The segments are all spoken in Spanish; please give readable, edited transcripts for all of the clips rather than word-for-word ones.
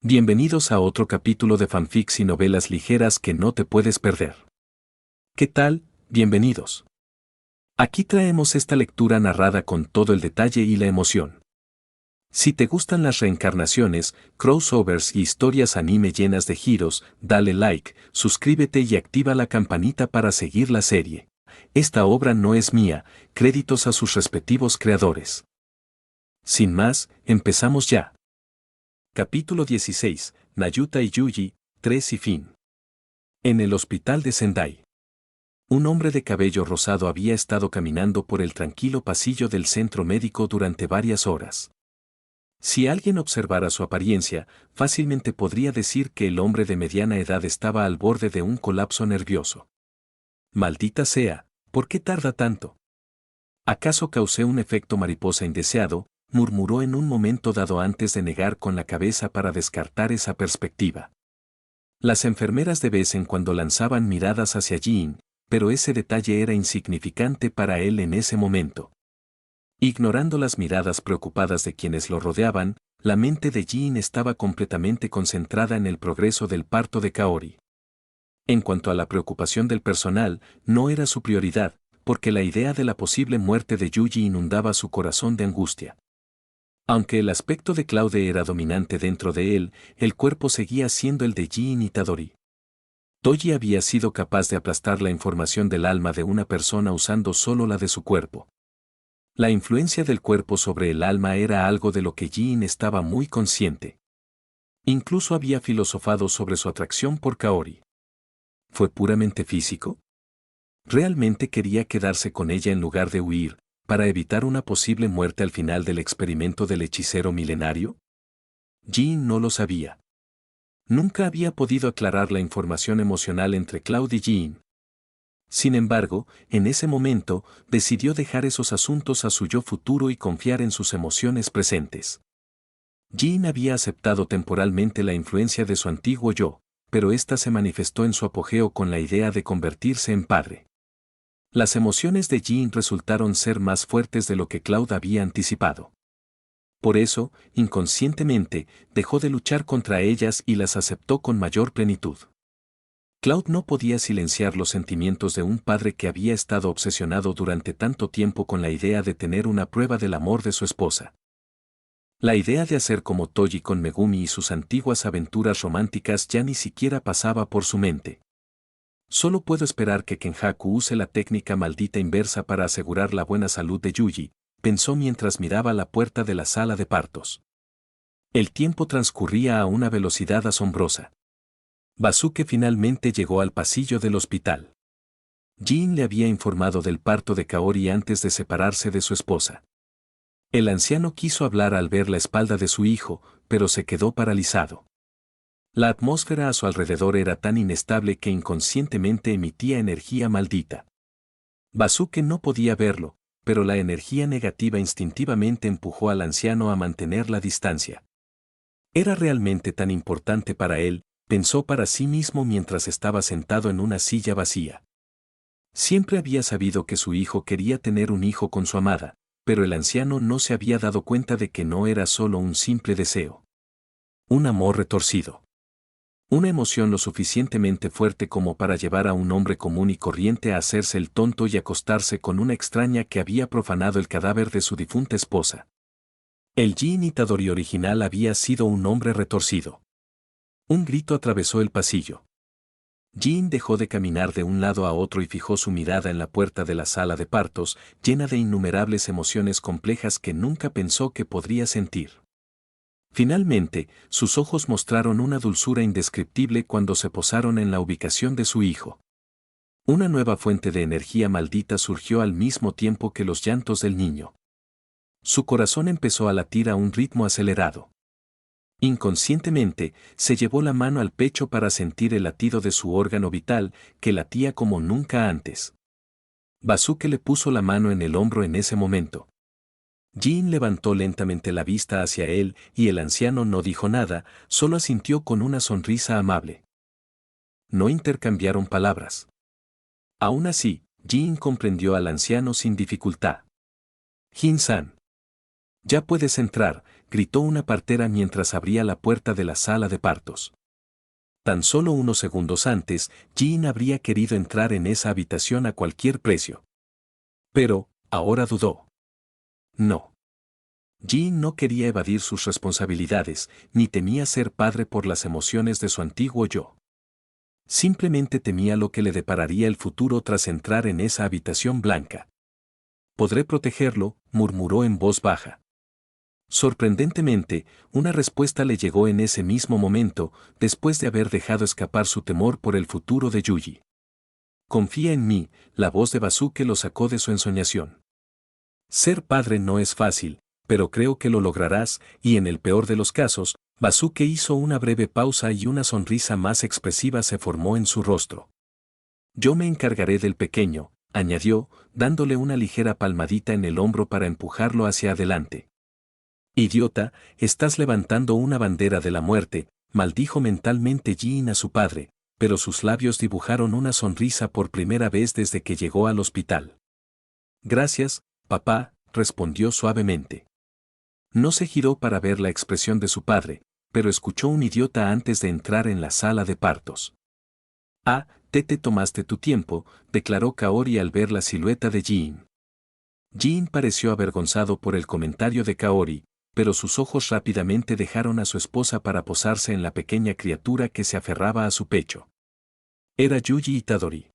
Bienvenidos a otro capítulo de fanfics y novelas ligeras que no te puedes perder. ¿Qué tal? Bienvenidos. Aquí traemos esta lectura narrada con todo el detalle y la emoción. Si te gustan las reencarnaciones, crossovers y historias anime llenas de giros, dale like, suscríbete y activa la campanita para seguir la serie. Esta obra no es mía, créditos a sus respectivos creadores. Sin más, empezamos ya. Capítulo 16, Nayuta y Yuji, 3 y fin. En el hospital de Sendai. Un hombre de cabello rosado había estado caminando por el tranquilo pasillo del centro médico durante varias horas. Si alguien observara su apariencia, fácilmente podría decir que el hombre de mediana edad estaba al borde de un colapso nervioso. Maldita sea, ¿por qué tarda tanto? ¿Acaso causé un efecto mariposa indeseado? Murmuró en un momento dado antes de negar con la cabeza para descartar esa perspectiva. Las enfermeras de vez en cuando lanzaban miradas hacia Jin, pero ese detalle era insignificante para él en ese momento. Ignorando las miradas preocupadas de quienes lo rodeaban, la mente de Jin estaba completamente concentrada en el progreso del parto de Kaori. En cuanto a la preocupación del personal, no era su prioridad, porque la idea de la posible muerte de Yuji inundaba su corazón de angustia. Aunque el aspecto de Claude era dominante dentro de él, el cuerpo seguía siendo el de Jin Itadori. Toji había sido capaz de aplastar la información del alma de una persona usando solo la de su cuerpo. La influencia del cuerpo sobre el alma era algo de lo que Jin estaba muy consciente. Incluso había filosofado sobre su atracción por Kaori. ¿Fue puramente físico? ¿Realmente quería quedarse con ella en lugar de huir, para evitar una posible muerte al final del experimento del hechicero milenario? Jin no lo sabía. Nunca había podido aclarar la información emocional entre Claude y Jin. Sin embargo, en ese momento, decidió dejar esos asuntos a su yo futuro y confiar en sus emociones presentes. Jin había aceptado temporalmente la influencia de su antiguo yo, pero ésta se manifestó en su apogeo con la idea de convertirse en padre. Las emociones de Jin resultaron ser más fuertes de lo que Claude había anticipado. Por eso, inconscientemente, dejó de luchar contra ellas y las aceptó con mayor plenitud. Claude no podía silenciar los sentimientos de un padre que había estado obsesionado durante tanto tiempo con la idea de tener una prueba del amor de su esposa. La idea de hacer como Toji con Megumi y sus antiguas aventuras románticas ya ni siquiera pasaba por su mente. Solo puedo esperar que Kenjaku use la técnica maldita inversa para asegurar la buena salud de Yuji, pensó mientras miraba la puerta de la sala de partos. El tiempo transcurría a una velocidad asombrosa. Basuke finalmente llegó al pasillo del hospital. Jin le había informado del parto de Kaori antes de separarse de su esposa. El anciano quiso hablar al ver la espalda de su hijo, pero se quedó paralizado. La atmósfera a su alrededor era tan inestable que inconscientemente emitía energía maldita. Basuke no podía verlo, pero la energía negativa instintivamente empujó al anciano a mantener la distancia. ¿Era realmente tan importante para él?, pensó para sí mismo mientras estaba sentado en una silla vacía. Siempre había sabido que su hijo quería tener un hijo con su amada, pero el anciano no se había dado cuenta de que no era solo un simple deseo. Un amor retorcido. Una emoción lo suficientemente fuerte como para llevar a un hombre común y corriente a hacerse el tonto y acostarse con una extraña que había profanado el cadáver de su difunta esposa. El Jin Itadori original había sido un hombre retorcido. Un grito atravesó el pasillo. Jin dejó de caminar de un lado a otro y fijó su mirada en la puerta de la sala de partos, llena de innumerables emociones complejas que nunca pensó que podría sentir. Finalmente, sus ojos mostraron una dulzura indescriptible cuando se posaron en la ubicación de su hijo. Una nueva fuente de energía maldita surgió al mismo tiempo que los llantos del niño. Su corazón empezó a latir a un ritmo acelerado. Inconscientemente, se llevó la mano al pecho para sentir el latido de su órgano vital, que latía como nunca antes. Basuke le puso la mano en el hombro en ese momento. Jin levantó lentamente la vista hacia él y el anciano no dijo nada, solo asintió con una sonrisa amable. No intercambiaron palabras. Aún así, Jin comprendió al anciano sin dificultad. Jin-san. Ya puedes entrar, gritó una partera mientras abría la puerta de la sala de partos. Tan solo unos segundos antes, Jean habría querido entrar en esa habitación a cualquier precio. Pero, ahora dudó. No. Jean no quería evadir sus responsabilidades, ni temía ser padre por las emociones de su antiguo yo. Simplemente temía lo que le depararía el futuro tras entrar en esa habitación blanca. «Podré protegerlo», murmuró en voz baja. Sorprendentemente, una respuesta le llegó en ese mismo momento, después de haber dejado escapar su temor por el futuro de Yuji. «Confía en mí», la voz de Basuke lo sacó de su ensoñación. «Ser padre no es fácil, pero creo que lo lograrás», y en el peor de los casos, Basuke hizo una breve pausa y una sonrisa más expresiva se formó en su rostro. «Yo me encargaré del pequeño», añadió, dándole una ligera palmadita en el hombro para empujarlo hacia adelante. «Idiota, estás levantando una bandera de la muerte», maldijo mentalmente Jin a su padre, pero sus labios dibujaron una sonrisa por primera vez desde que llegó al hospital. «Gracias, papá», respondió suavemente. No se giró para ver la expresión de su padre, pero escuchó un idiota antes de entrar en la sala de partos. «Ah, te tomaste tu tiempo», declaró Kaori al ver la silueta de Jin. Jin pareció avergonzado por el comentario de Kaori, pero sus ojos rápidamente dejaron a su esposa para posarse en la pequeña criatura que se aferraba a su pecho. Era Yuji Itadori.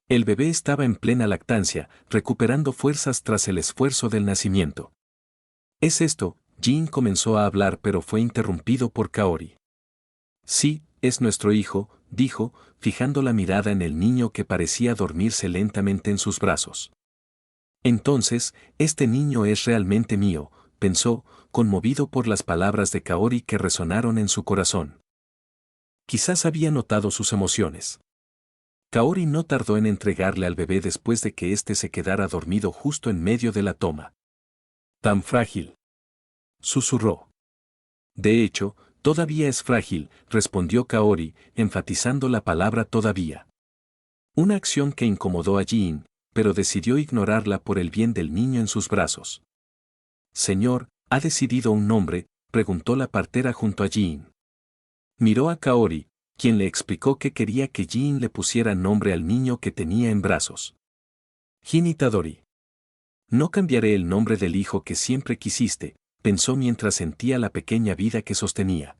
El bebé estaba en plena lactancia, recuperando fuerzas tras el esfuerzo del nacimiento. «¿Es esto?», Jin comenzó a hablar pero fue interrumpido por Kaori. «Sí, es nuestro hijo», dijo, fijando la mirada en el niño que parecía dormirse lentamente en sus brazos. «Entonces, este niño es realmente mío», pensó, conmovido por las palabras de Kaori que resonaron en su corazón. Quizás había notado sus emociones. Kaori no tardó en entregarle al bebé después de que éste se quedara dormido justo en medio de la toma. «Tan frágil», susurró. «De hecho, todavía es frágil», respondió Kaori, enfatizando la palabra todavía. Una acción que incomodó a Jin, pero decidió ignorarla por el bien del niño en sus brazos. «Señor, ¿ha decidido un nombre?», preguntó la partera junto a Jin. Miró a Kaori, quien le explicó que quería que Jin le pusiera nombre al niño que tenía en brazos. «Jin Itadori». «No cambiaré el nombre del hijo que siempre quisiste», pensó mientras sentía la pequeña vida que sostenía.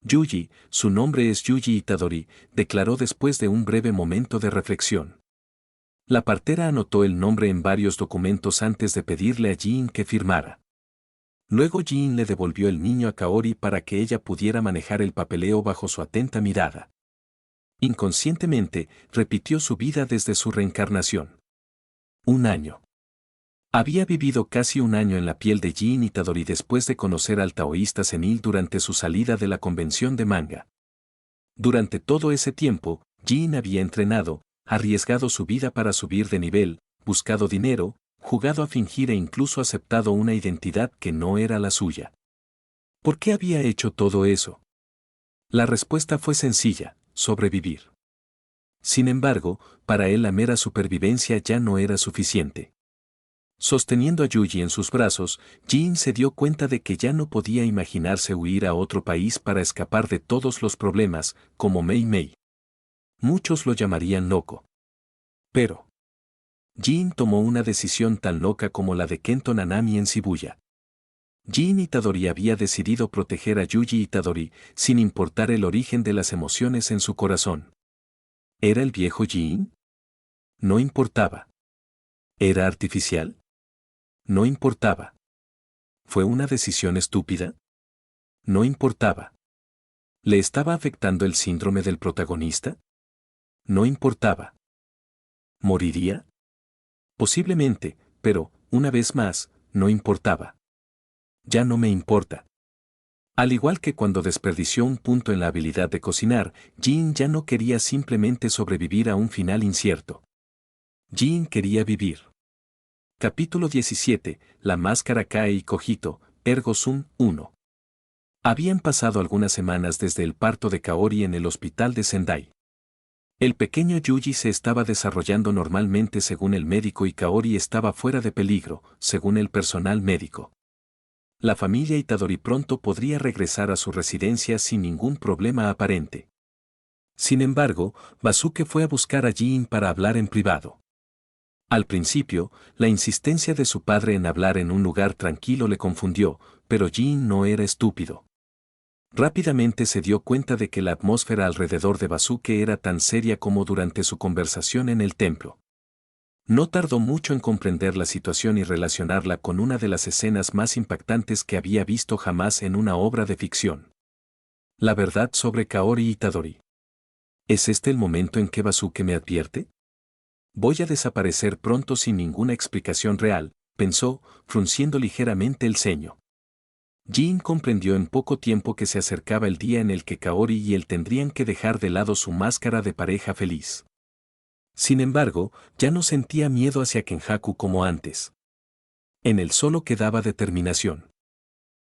«Yuji, su nombre es Yuji Itadori», declaró después de un breve momento de reflexión. La partera anotó el nombre en varios documentos antes de pedirle a Jin que firmara. Luego Jin le devolvió el niño a Kaori para que ella pudiera manejar el papeleo bajo su atenta mirada. Inconscientemente, repitió su vida desde su reencarnación. 1 año. Había vivido casi 1 año en la piel de Jin Itadori después de conocer al taoísta senil durante su salida de la convención de manga. Durante todo ese tiempo, Jin había entrenado, arriesgado su vida para subir de nivel, buscado dinero, jugado a fingir e incluso aceptado una identidad que no era la suya. ¿Por qué había hecho todo eso? La respuesta fue sencilla: sobrevivir. Sin embargo, para él la mera supervivencia ya no era suficiente. Sosteniendo a Yuji en sus brazos, Jin se dio cuenta de que ya no podía imaginarse huir a otro país para escapar de todos los problemas, como Mei Mei. Muchos lo llamarían loco. Pero Jin tomó una decisión tan loca como la de Kento Nanami en Shibuya. Jin Itadori había decidido proteger a Yuji Itadori, sin importar el origen de las emociones en su corazón. ¿Era el viejo Jin? No importaba. ¿Era artificial? No importaba. ¿Fue una decisión estúpida? No importaba. ¿Le estaba afectando el síndrome del protagonista? No importaba. ¿Moriría? Posiblemente, pero, una vez más, no importaba. Ya no me importa. Al igual que cuando desperdició un punto en la habilidad de cocinar, Jin ya no quería simplemente sobrevivir a un final incierto. Jin quería vivir. Capítulo 17, La máscara cae y Kojito, Ergo Sum 1. Habían pasado algunas semanas desde el parto de Kaori en el hospital de Sendai. El pequeño Yuji se estaba desarrollando normalmente según el médico y Kaori estaba fuera de peligro, según el personal médico. La familia Itadori pronto podría regresar a su residencia sin ningún problema aparente. Sin embargo, Basuke fue a buscar a Jin para hablar en privado. Al principio, la insistencia de su padre en hablar en un lugar tranquilo le confundió, pero Jin no era estúpido. Rápidamente se dio cuenta de que la atmósfera alrededor de Basuke era tan seria como durante su conversación en el templo. No tardó mucho en comprender la situación y relacionarla con una de las escenas más impactantes que había visto jamás en una obra de ficción. La verdad sobre Kaori Itadori. ¿Es este el momento en que Basuke me advierte? Voy a desaparecer pronto sin ninguna explicación real, pensó, frunciendo ligeramente el ceño. Jin comprendió en poco tiempo que se acercaba el día en el que Kaori y él tendrían que dejar de lado su máscara de pareja feliz. Sin embargo, ya no sentía miedo hacia Kenjaku como antes. En él solo quedaba determinación.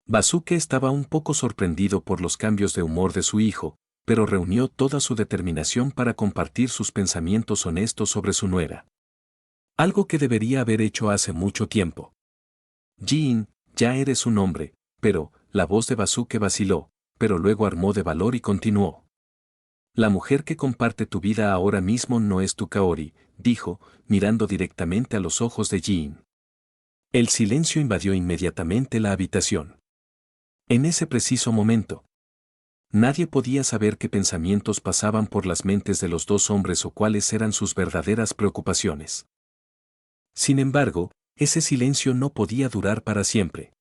Basuke estaba un poco sorprendido por los cambios de humor de su hijo, pero reunió toda su determinación para compartir sus pensamientos honestos sobre su nuera. Algo que debería haber hecho hace mucho tiempo. Jin, ya eres un hombre, pero, la voz de Basuke vaciló, pero luego armó de valor y continuó. La mujer que comparte tu vida ahora mismo no es tu Kaori, dijo, mirando directamente a los ojos de Jin. El silencio invadió inmediatamente la habitación. En ese preciso momento, nadie podía saber qué pensamientos pasaban por las mentes de los dos hombres o cuáles eran sus verdaderas preocupaciones. Sin embargo, ese silencio no podía durar para siempre.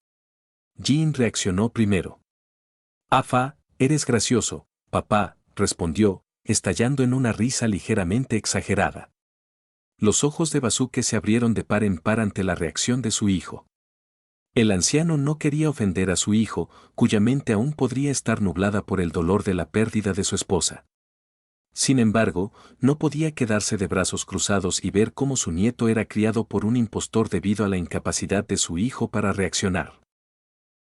Jin reaccionó primero. Afa, eres gracioso, papá, respondió, estallando en una risa ligeramente exagerada. Los ojos de Basuke se abrieron de par en par ante la reacción de su hijo. El anciano no quería ofender a su hijo, cuya mente aún podría estar nublada por el dolor de la pérdida de su esposa. Sin embargo, no podía quedarse de brazos cruzados y ver cómo su nieto era criado por un impostor debido a la incapacidad de su hijo para reaccionar.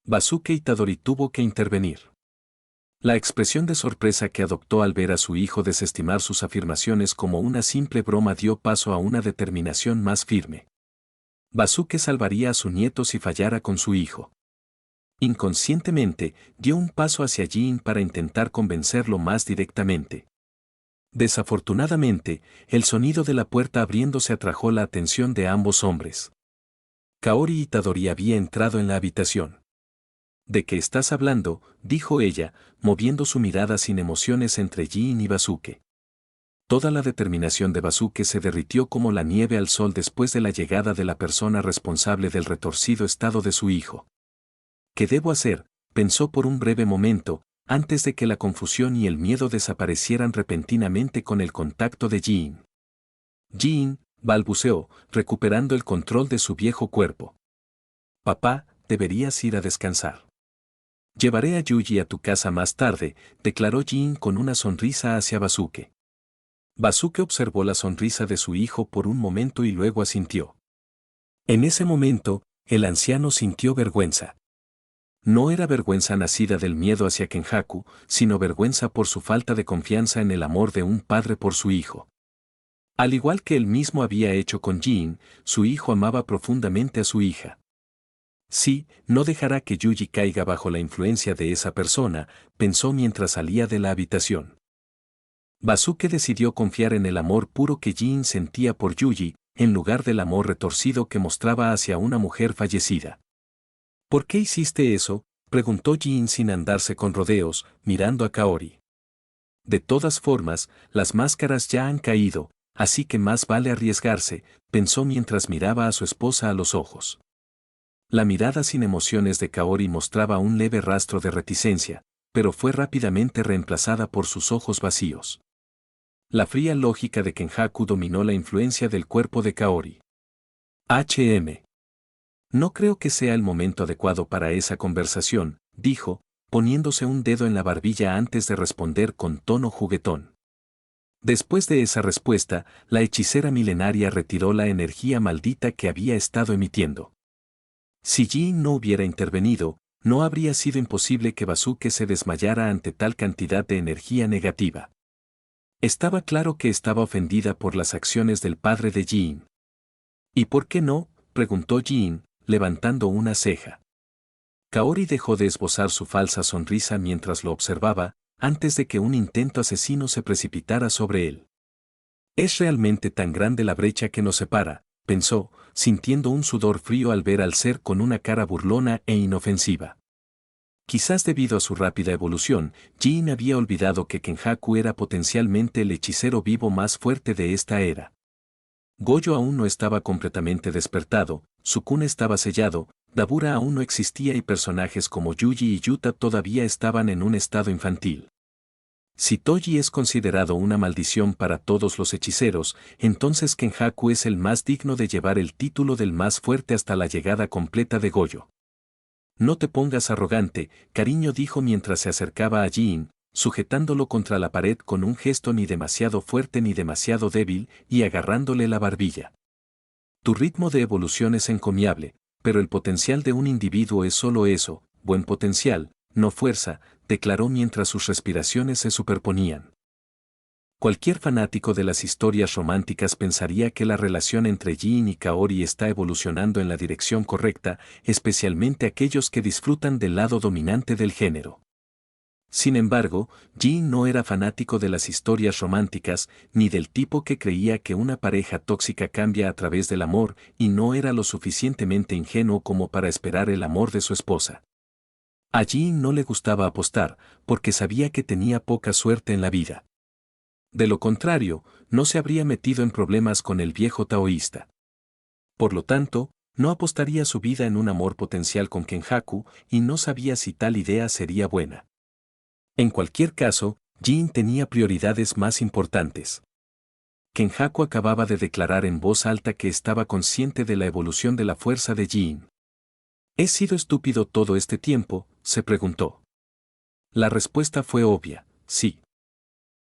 Basuke Itadori tuvo que intervenir. La expresión de sorpresa que adoptó al ver a su hijo desestimar sus afirmaciones como una simple broma dio paso a una determinación más firme. Basuke salvaría a su nieto si fallara con su hijo. Inconscientemente, dio un paso hacia Jin para intentar convencerlo más directamente. Desafortunadamente, el sonido de la puerta abriéndose atrajo la atención de ambos hombres. Kaori Itadori había entrado en la habitación. ¿De qué estás hablando?, dijo ella, moviendo su mirada sin emociones entre Jin y Basuke. Toda la determinación de Basuke se derritió como la nieve al sol después de la llegada de la persona responsable del retorcido estado de su hijo. ¿Qué debo hacer?, pensó por un breve momento, antes de que la confusión y el miedo desaparecieran repentinamente con el contacto de Jin. Jin, balbuceó, recuperando el control de su viejo cuerpo. Papá, deberías ir a descansar. Llevaré a Yuji a tu casa más tarde, declaró Jin con una sonrisa hacia Basuke. Basuke observó la sonrisa de su hijo por un momento y luego asintió. En ese momento, el anciano sintió vergüenza. No era vergüenza nacida del miedo hacia Kenjaku, sino vergüenza por su falta de confianza en el amor de un padre por su hijo. Al igual que él mismo había hecho con Jin, su hijo amaba profundamente a su hija. Sí, no dejará que Yuji caiga bajo la influencia de esa persona, pensó mientras salía de la habitación. Basuke decidió confiar en el amor puro que Jin sentía por Yuji, en lugar del amor retorcido que mostraba hacia una mujer fallecida. ¿Por qué hiciste eso?, preguntó Jin sin andarse con rodeos, mirando a Kaori. De todas formas, las máscaras ya han caído, así que más vale arriesgarse, pensó mientras miraba a su esposa a los ojos. La mirada sin emociones de Kaori mostraba un leve rastro de reticencia, pero fue rápidamente reemplazada por sus ojos vacíos. La fría lógica de Kenjaku dominó la influencia del cuerpo de Kaori. No creo que sea el momento adecuado para esa conversación, dijo, poniéndose un dedo en la barbilla antes de responder con tono juguetón. Después de esa respuesta, la hechicera milenaria retiró la energía maldita que había estado emitiendo. Si Jin no hubiera intervenido, no habría sido imposible que Basuke se desmayara ante tal cantidad de energía negativa. Estaba claro que estaba ofendida por las acciones del padre de Jin. ¿Y por qué no?, preguntó Jin, levantando una ceja. Kaori dejó de esbozar su falsa sonrisa mientras lo observaba, antes de que un intento asesino se precipitara sobre él. Es realmente tan grande la brecha que nos separa, pensó, sintiendo un sudor frío al ver al ser con una cara burlona e inofensiva. Quizás debido a su rápida evolución, Jin había olvidado que Kenjaku era potencialmente el hechicero vivo más fuerte de esta era. Gojo aún no estaba completamente despertado, Sukuna estaba sellado, Dabura aún no existía y personajes como Yuji y Yuta todavía estaban en un estado infantil. Si Toji es considerado una maldición para todos los hechiceros, entonces Kenjaku es el más digno de llevar el título del más fuerte hasta la llegada completa de Gojo. No te pongas arrogante, cariño, dijo mientras se acercaba a Jin, sujetándolo contra la pared con un gesto ni demasiado fuerte ni demasiado débil y agarrándole la barbilla. Tu ritmo de evolución es encomiable, pero el potencial de un individuo es solo eso, buen potencial, no fuerza, declaró mientras sus respiraciones se superponían. Cualquier fanático de las historias románticas pensaría que la relación entre Jin y Kaori está evolucionando en la dirección correcta, especialmente aquellos que disfrutan del lado dominante del género. Sin embargo, Jin no era fanático de las historias románticas, ni del tipo que creía que una pareja tóxica cambia a través del amor, y no era lo suficientemente ingenuo como para esperar el amor de su esposa. A Jin no le gustaba apostar, porque sabía que tenía poca suerte en la vida. De lo contrario, no se habría metido en problemas con el viejo taoísta. Por lo tanto, no apostaría su vida en un amor potencial con Kenjaku, y no sabía si tal idea sería buena. En cualquier caso, Jin tenía prioridades más importantes. Kenjaku acababa de declarar en voz alta que estaba consciente de la evolución de la fuerza de Jin. ¿He sido estúpido todo este tiempo?, se preguntó. La respuesta fue obvia, sí.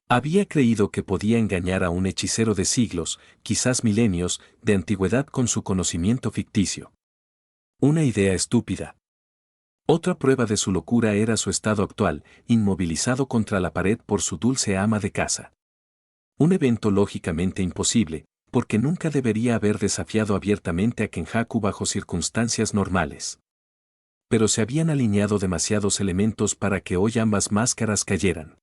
Había creído que podía engañar a un hechicero de siglos, quizás milenios, de antigüedad con su conocimiento ficticio. Una idea estúpida. Otra prueba de su locura era su estado actual, inmovilizado contra la pared por su dulce ama de casa. Un evento lógicamente imposible, porque nunca debería haber desafiado abiertamente a Kenjaku bajo circunstancias normales. Pero se habían alineado demasiados elementos para que hoy ambas máscaras cayeran.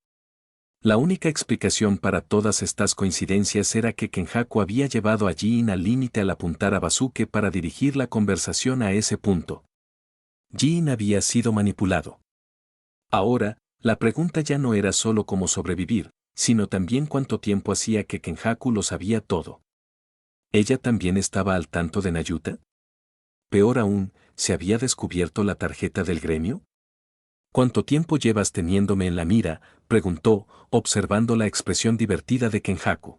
La única explicación para todas estas coincidencias era que Kenjaku había llevado a Jin al límite al apuntar a Basuke para dirigir la conversación a ese punto. Jin había sido manipulado. Ahora, la pregunta ya no era solo cómo sobrevivir, sino también cuánto tiempo hacía que Kenjaku lo sabía todo. ¿Ella también estaba al tanto de Nayuta? Peor aún, ¿se había descubierto la tarjeta del gremio? ¿Cuánto tiempo llevas teniéndome en la mira?, preguntó, observando la expresión divertida de Kenjaku.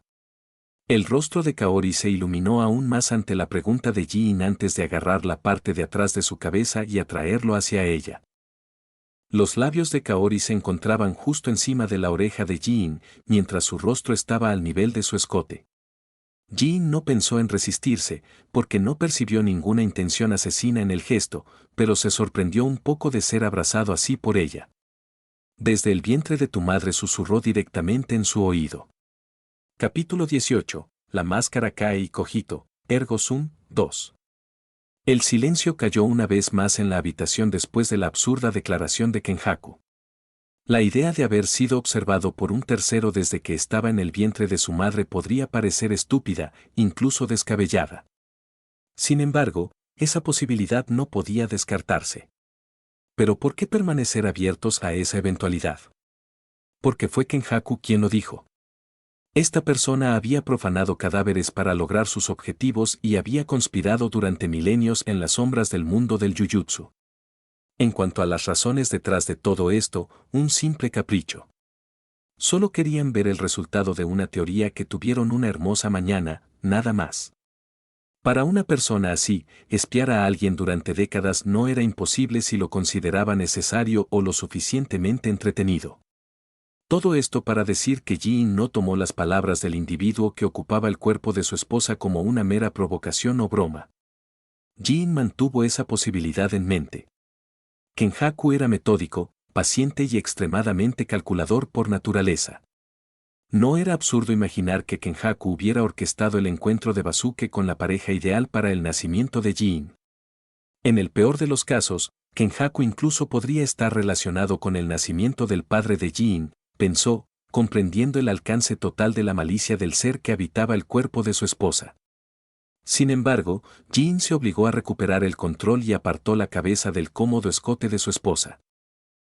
El rostro de Kaori se iluminó aún más ante la pregunta de Jin antes de agarrar la parte de atrás de su cabeza y atraerlo hacia ella. Los labios de Kaori se encontraban justo encima de la oreja de Jin, mientras su rostro estaba al nivel de su escote. Jin no pensó en resistirse, porque no percibió ninguna intención asesina en el gesto, pero se sorprendió un poco de ser abrazado así por ella. Desde el vientre de tu madre, susurró directamente en su oído. Capítulo 18. La máscara cae y Cogito, ergo sum, 2. El silencio cayó una vez más en la habitación después de la absurda declaración de Kenjaku. La idea de haber sido observado por un tercero desde que estaba en el vientre de su madre podría parecer estúpida, incluso descabellada. Sin embargo, esa posibilidad no podía descartarse. ¿Pero por qué permanecer abiertos a esa eventualidad? Porque fue Kenjaku quien lo dijo. Esta persona había profanado cadáveres para lograr sus objetivos y había conspirado durante milenios en las sombras del mundo del Jujutsu. En cuanto a las razones detrás de todo esto, un simple capricho. Solo querían ver el resultado de una teoría que tuvieron una hermosa mañana, nada más. Para una persona así, espiar a alguien durante décadas no era imposible si lo consideraba necesario o lo suficientemente entretenido. Todo esto para decir que Jin no tomó las palabras del individuo que ocupaba el cuerpo de su esposa como una mera provocación o broma. Jin mantuvo esa posibilidad en mente. Kenjaku era metódico, paciente y extremadamente calculador por naturaleza. No era absurdo imaginar que Kenjaku hubiera orquestado el encuentro de Basuke con la pareja ideal para el nacimiento de Jin. En el peor de los casos, Kenjaku incluso podría estar relacionado con el nacimiento del padre de Jin, pensó, comprendiendo el alcance total de la malicia del ser que habitaba el cuerpo de su esposa. Sin embargo, Jin se obligó a recuperar el control y apartó la cabeza del cómodo escote de su esposa.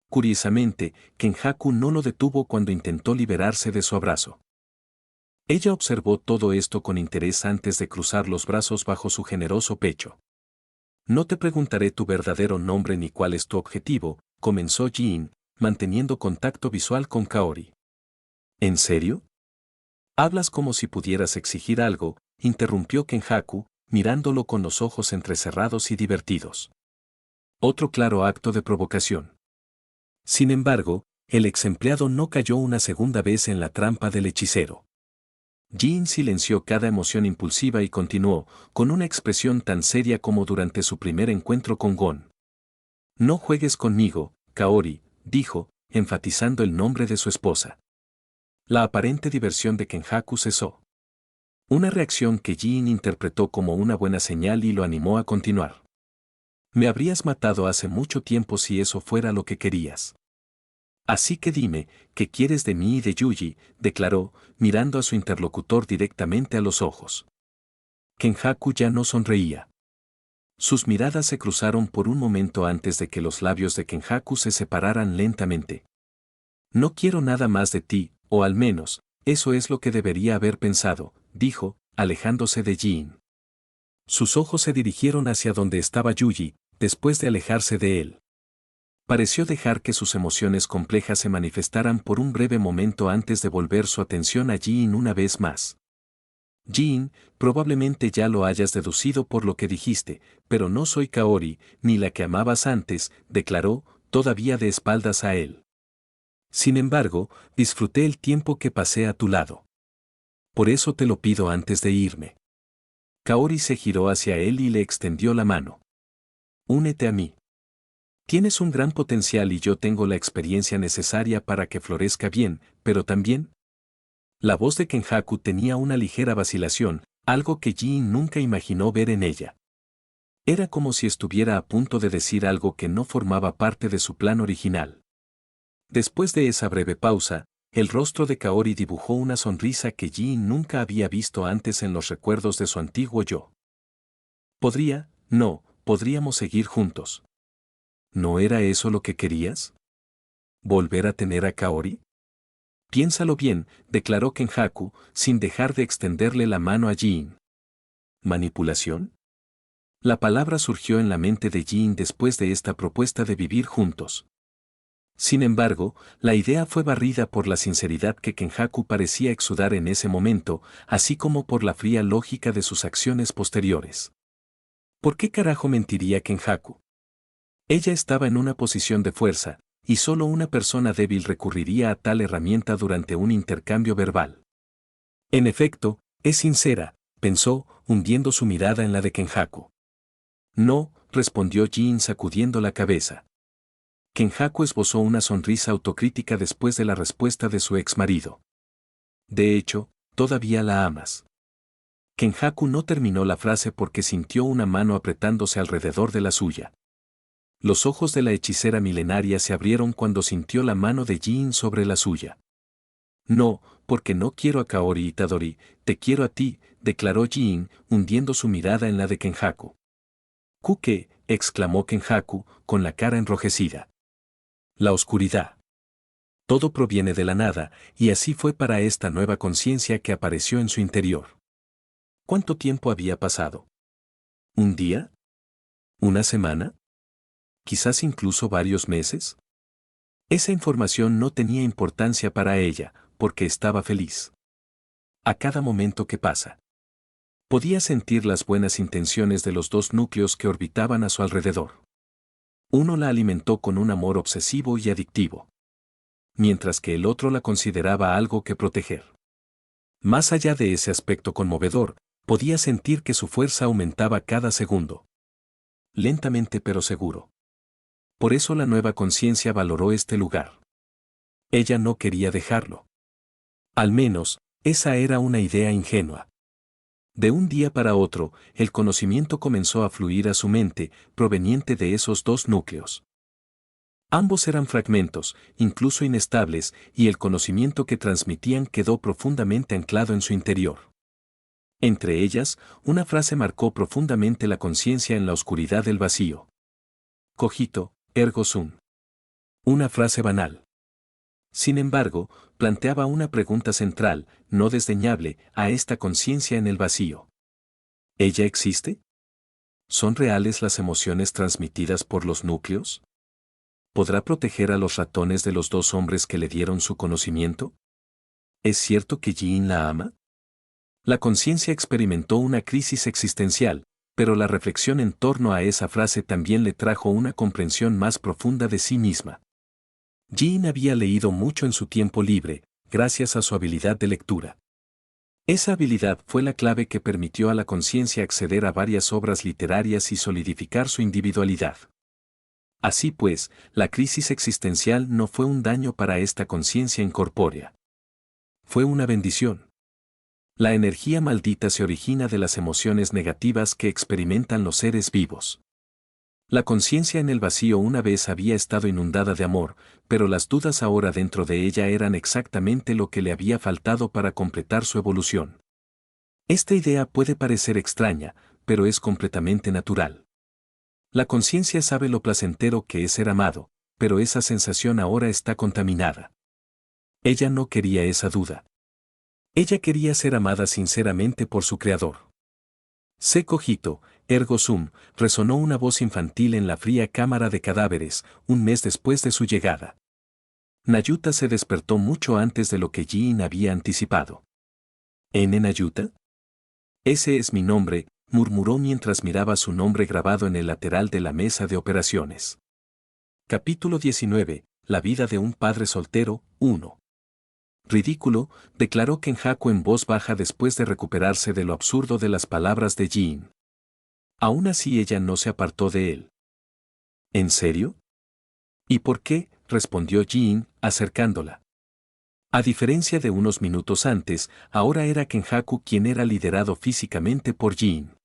Curiosamente, Kenjaku no lo detuvo cuando intentó liberarse de su abrazo. Ella observó todo esto con interés antes de cruzar los brazos bajo su generoso pecho. No te preguntaré tu verdadero nombre ni cuál es tu objetivo, comenzó Jin, manteniendo contacto visual con Kaori. ¿En serio? Hablas como si pudieras exigir algo, interrumpió Kenjaku, mirándolo con los ojos entrecerrados y divertidos. Otro claro acto de provocación. Sin embargo, el ex empleado no cayó una segunda vez en la trampa del hechicero. Jin silenció cada emoción impulsiva y continuó, con una expresión tan seria como durante su primer encuentro con Gon. No juegues conmigo, Kaori, dijo, enfatizando el nombre de su esposa. La aparente diversión de Kenjaku cesó. Una reacción que Jin interpretó como una buena señal y lo animó a continuar. Me habrías matado hace mucho tiempo si eso fuera lo que querías. Así que dime, ¿qué quieres de mí y de Yuji?, declaró, mirando a su interlocutor directamente a los ojos. Kenjaku ya no sonreía. Sus miradas se cruzaron por un momento antes de que los labios de Kenjaku se separaran lentamente. No quiero nada más de ti, o al menos, eso es lo que debería haber pensado, dijo, alejándose de Jin. Sus ojos se dirigieron hacia donde estaba Yuji, después de alejarse de él. Pareció dejar que sus emociones complejas se manifestaran por un breve momento antes de volver su atención a Jin una vez más. Jin, probablemente ya lo hayas deducido por lo que dijiste, pero no soy Kaori, ni la que amabas antes, declaró, todavía de espaldas a él. Sin embargo, disfruté el tiempo que pasé a tu lado. Por eso te lo pido antes de irme. Kaori se giró hacia él y le extendió la mano. Únete a mí. Tienes un gran potencial y yo tengo la experiencia necesaria para que florezca bien, pero también... La voz de Kenjaku tenía una ligera vacilación, algo que Jin nunca imaginó ver en ella. Era como si estuviera a punto de decir algo que no formaba parte de su plan original. Después de esa breve pausa, el rostro de Kaori dibujó una sonrisa que Jin nunca había visto antes en los recuerdos de su antiguo yo. Podríamos seguir juntos. ¿No era eso lo que querías? ¿Volver a tener a Kaori? Piénsalo bien, declaró Kenjaku, sin dejar de extenderle la mano a Jin. ¿Manipulación? La palabra surgió en la mente de Jin después de esta propuesta de vivir juntos. Sin embargo, la idea fue barrida por la sinceridad que Kenjaku parecía exudar en ese momento, así como por la fría lógica de sus acciones posteriores. ¿Por qué carajo mentiría Kenjaku? Ella estaba en una posición de fuerza, y solo una persona débil recurriría a tal herramienta durante un intercambio verbal. En efecto, es sincera, pensó, hundiendo su mirada en la de Kenjaku. No, respondió Jin sacudiendo la cabeza. Kenjaku esbozó una sonrisa autocrítica después de la respuesta de su ex marido. De hecho, todavía la amas. Kenjaku no terminó la frase porque sintió una mano apretándose alrededor de la suya. Los ojos de la hechicera milenaria se abrieron cuando sintió la mano de Jin sobre la suya. No, porque no quiero a Kaori Itadori, te quiero a ti, declaró Jin, hundiendo su mirada en la de Kenjaku. ¿Qué? Exclamó Kenjaku, con la cara enrojecida. La oscuridad. Todo proviene de la nada, y así fue para esta nueva conciencia que apareció en su interior. ¿Cuánto tiempo había pasado? ¿Un día? ¿Una semana? ¿Quizás incluso varios meses? Esa información no tenía importancia para ella, porque estaba feliz. A cada momento que pasa. Podía sentir las buenas intenciones de los dos núcleos que orbitaban a su alrededor. Uno la alimentó con un amor obsesivo y adictivo, mientras que el otro la consideraba algo que proteger. Más allá de ese aspecto conmovedor, podía sentir que su fuerza aumentaba cada segundo. Lentamente pero seguro. Por eso la nueva conciencia valoró este lugar. Ella no quería dejarlo. Al menos, esa era una idea ingenua. De un día para otro, el conocimiento comenzó a fluir a su mente, proveniente de esos dos núcleos. Ambos eran fragmentos, incluso inestables, y el conocimiento que transmitían quedó profundamente anclado en su interior. Entre ellas, una frase marcó profundamente la conciencia en la oscuridad del vacío. Cogito, ergo sum. Una frase banal. Sin embargo, planteaba una pregunta central, no desdeñable, a esta conciencia en el vacío. ¿Ella existe? ¿Son reales las emociones transmitidas por los núcleos? ¿Podrá proteger a los ratones de los dos hombres que le dieron su conocimiento? ¿Es cierto que Jean la ama? La conciencia experimentó una crisis existencial, pero la reflexión en torno a esa frase también le trajo una comprensión más profunda de sí misma. Jean había leído mucho en su tiempo libre, gracias a su habilidad de lectura. Esa habilidad fue la clave que permitió a la conciencia acceder a varias obras literarias y solidificar su individualidad. Así pues, la crisis existencial no fue un daño para esta conciencia incorpórea. Fue una bendición. La energía maldita se origina de las emociones negativas que experimentan los seres vivos. La conciencia en el vacío una vez había estado inundada de amor, pero las dudas ahora dentro de ella eran exactamente lo que le había faltado para completar su evolución. Esta idea puede parecer extraña, pero es completamente natural. La conciencia sabe lo placentero que es ser amado, pero esa sensación ahora está contaminada. Ella no quería esa duda. Ella quería ser amada sinceramente por su creador. Se cogito, ergo sum, resonó una voz infantil en la fría cámara de cadáveres, un mes después de su llegada. Nayuta se despertó mucho antes de lo que Jean había anticipado. ¿N Nayuta? Ese es mi nombre, murmuró mientras miraba su nombre grabado en el lateral de la mesa de operaciones. Capítulo 19. La vida de un padre soltero, 1. Ridículo, declaró Kenjaku en voz baja después de recuperarse de lo absurdo de las palabras de Jean. Aún así ella no se apartó de él. ¿En serio? ¿Y por qué?, respondió Jean, acercándola. A diferencia de unos minutos antes, ahora era Kenjaku quien era liderado físicamente por Jean.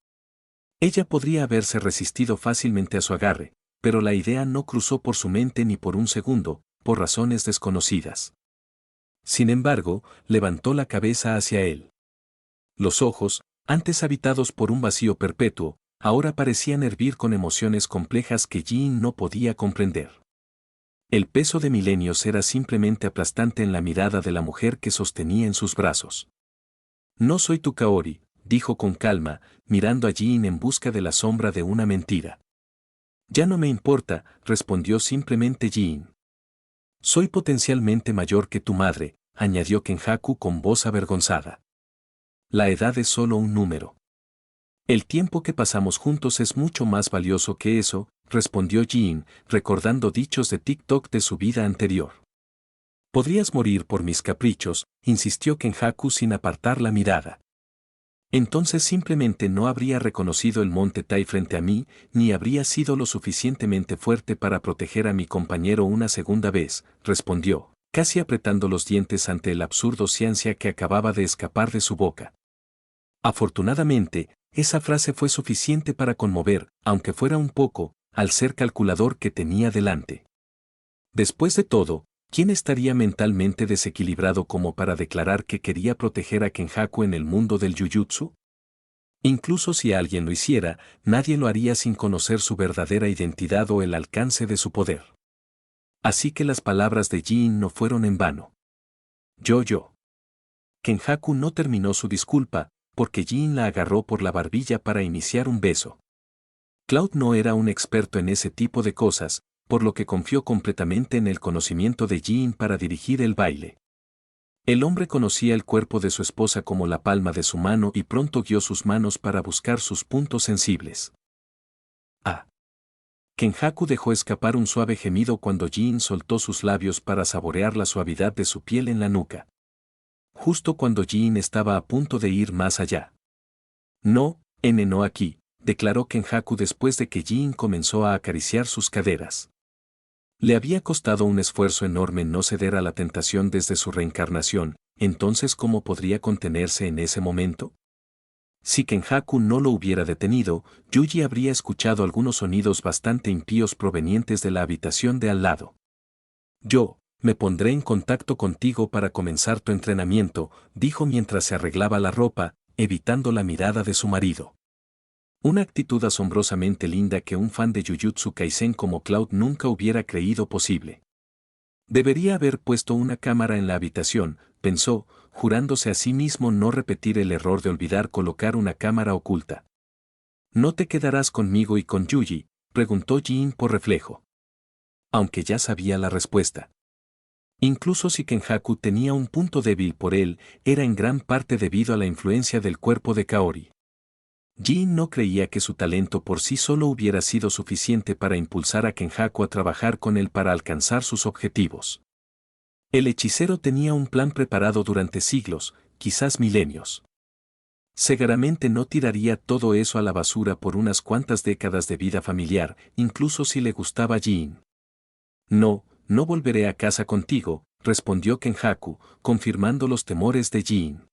Ella podría haberse resistido fácilmente a su agarre, pero la idea no cruzó por su mente ni por un segundo, por razones desconocidas. Sin embargo, levantó la cabeza hacia él. Los ojos, antes habitados por un vacío perpetuo, ahora parecían hervir con emociones complejas que Jean no podía comprender. El peso de milenios era simplemente aplastante en la mirada de la mujer que sostenía en sus brazos. No soy tu Kaori, dijo con calma, mirando a Jean en busca de la sombra de una mentira. Ya no me importa, respondió simplemente Jean. Soy potencialmente mayor que tu madre, añadió Kenjaku con voz avergonzada. La edad es solo un número. El tiempo que pasamos juntos es mucho más valioso que eso, respondió Jean, recordando dichos de TikTok de su vida anterior. Podrías morir por mis caprichos, insistió Kenjaku sin apartar la mirada. Entonces simplemente no habría reconocido el monte Tai frente a mí, ni habría sido lo suficientemente fuerte para proteger a mi compañero una segunda vez, respondió, casi apretando los dientes ante el absurdo ciencia que acababa de escapar de su boca. Afortunadamente, esa frase fue suficiente para conmover, aunque fuera un poco, al ser calculador que tenía delante. Después de todo, ¿quién estaría mentalmente desequilibrado como para declarar que quería proteger a Kenjaku en el mundo del Jujutsu? Incluso si alguien lo hiciera, nadie lo haría sin conocer su verdadera identidad o el alcance de su poder. Así que las palabras de Jean no fueron en vano. Yo. Kenjaku no terminó su disculpa, porque Jean la agarró por la barbilla para iniciar un beso. Cloud no era un experto en ese tipo de cosas, por lo que confió completamente en el conocimiento de Jean para dirigir el baile. El hombre conocía el cuerpo de su esposa como la palma de su mano y pronto guió sus manos para buscar sus puntos sensibles. Ah. Kenjaku dejó escapar un suave gemido cuando Jean soltó sus labios para saborear la suavidad de su piel en la nuca. Justo cuando Jean estaba a punto de ir más allá. No, no aquí, declaró Kenjaku después de que Jean comenzó a acariciar sus caderas. Le había costado un esfuerzo enorme no ceder a la tentación desde su reencarnación, entonces ¿cómo podría contenerse en ese momento? Si Kenjaku no lo hubiera detenido, Yuji habría escuchado algunos sonidos bastante impíos provenientes de la habitación de al lado. Yo me pondré en contacto contigo para comenzar tu entrenamiento, dijo mientras se arreglaba la ropa, evitando la mirada de su marido. Una actitud asombrosamente linda que un fan de Jujutsu Kaisen como Cloud nunca hubiera creído posible. Debería haber puesto una cámara en la habitación, pensó, jurándose a sí mismo no repetir el error de olvidar colocar una cámara oculta. ¿No te quedarás conmigo y con Yuji?, preguntó Jin por reflejo. Aunque ya sabía la respuesta. Incluso si Kenjaku tenía un punto débil por él, era en gran parte debido a la influencia del cuerpo de Kaori. Jin no creía que su talento por sí solo hubiera sido suficiente para impulsar a Kenjaku a trabajar con él para alcanzar sus objetivos. El hechicero tenía un plan preparado durante siglos, quizás milenios. Seguramente no tiraría todo eso a la basura por unas cuantas décadas de vida familiar, incluso si le gustaba Jin. No, no volveré a casa contigo, respondió Kenjaku, confirmando los temores de Jin.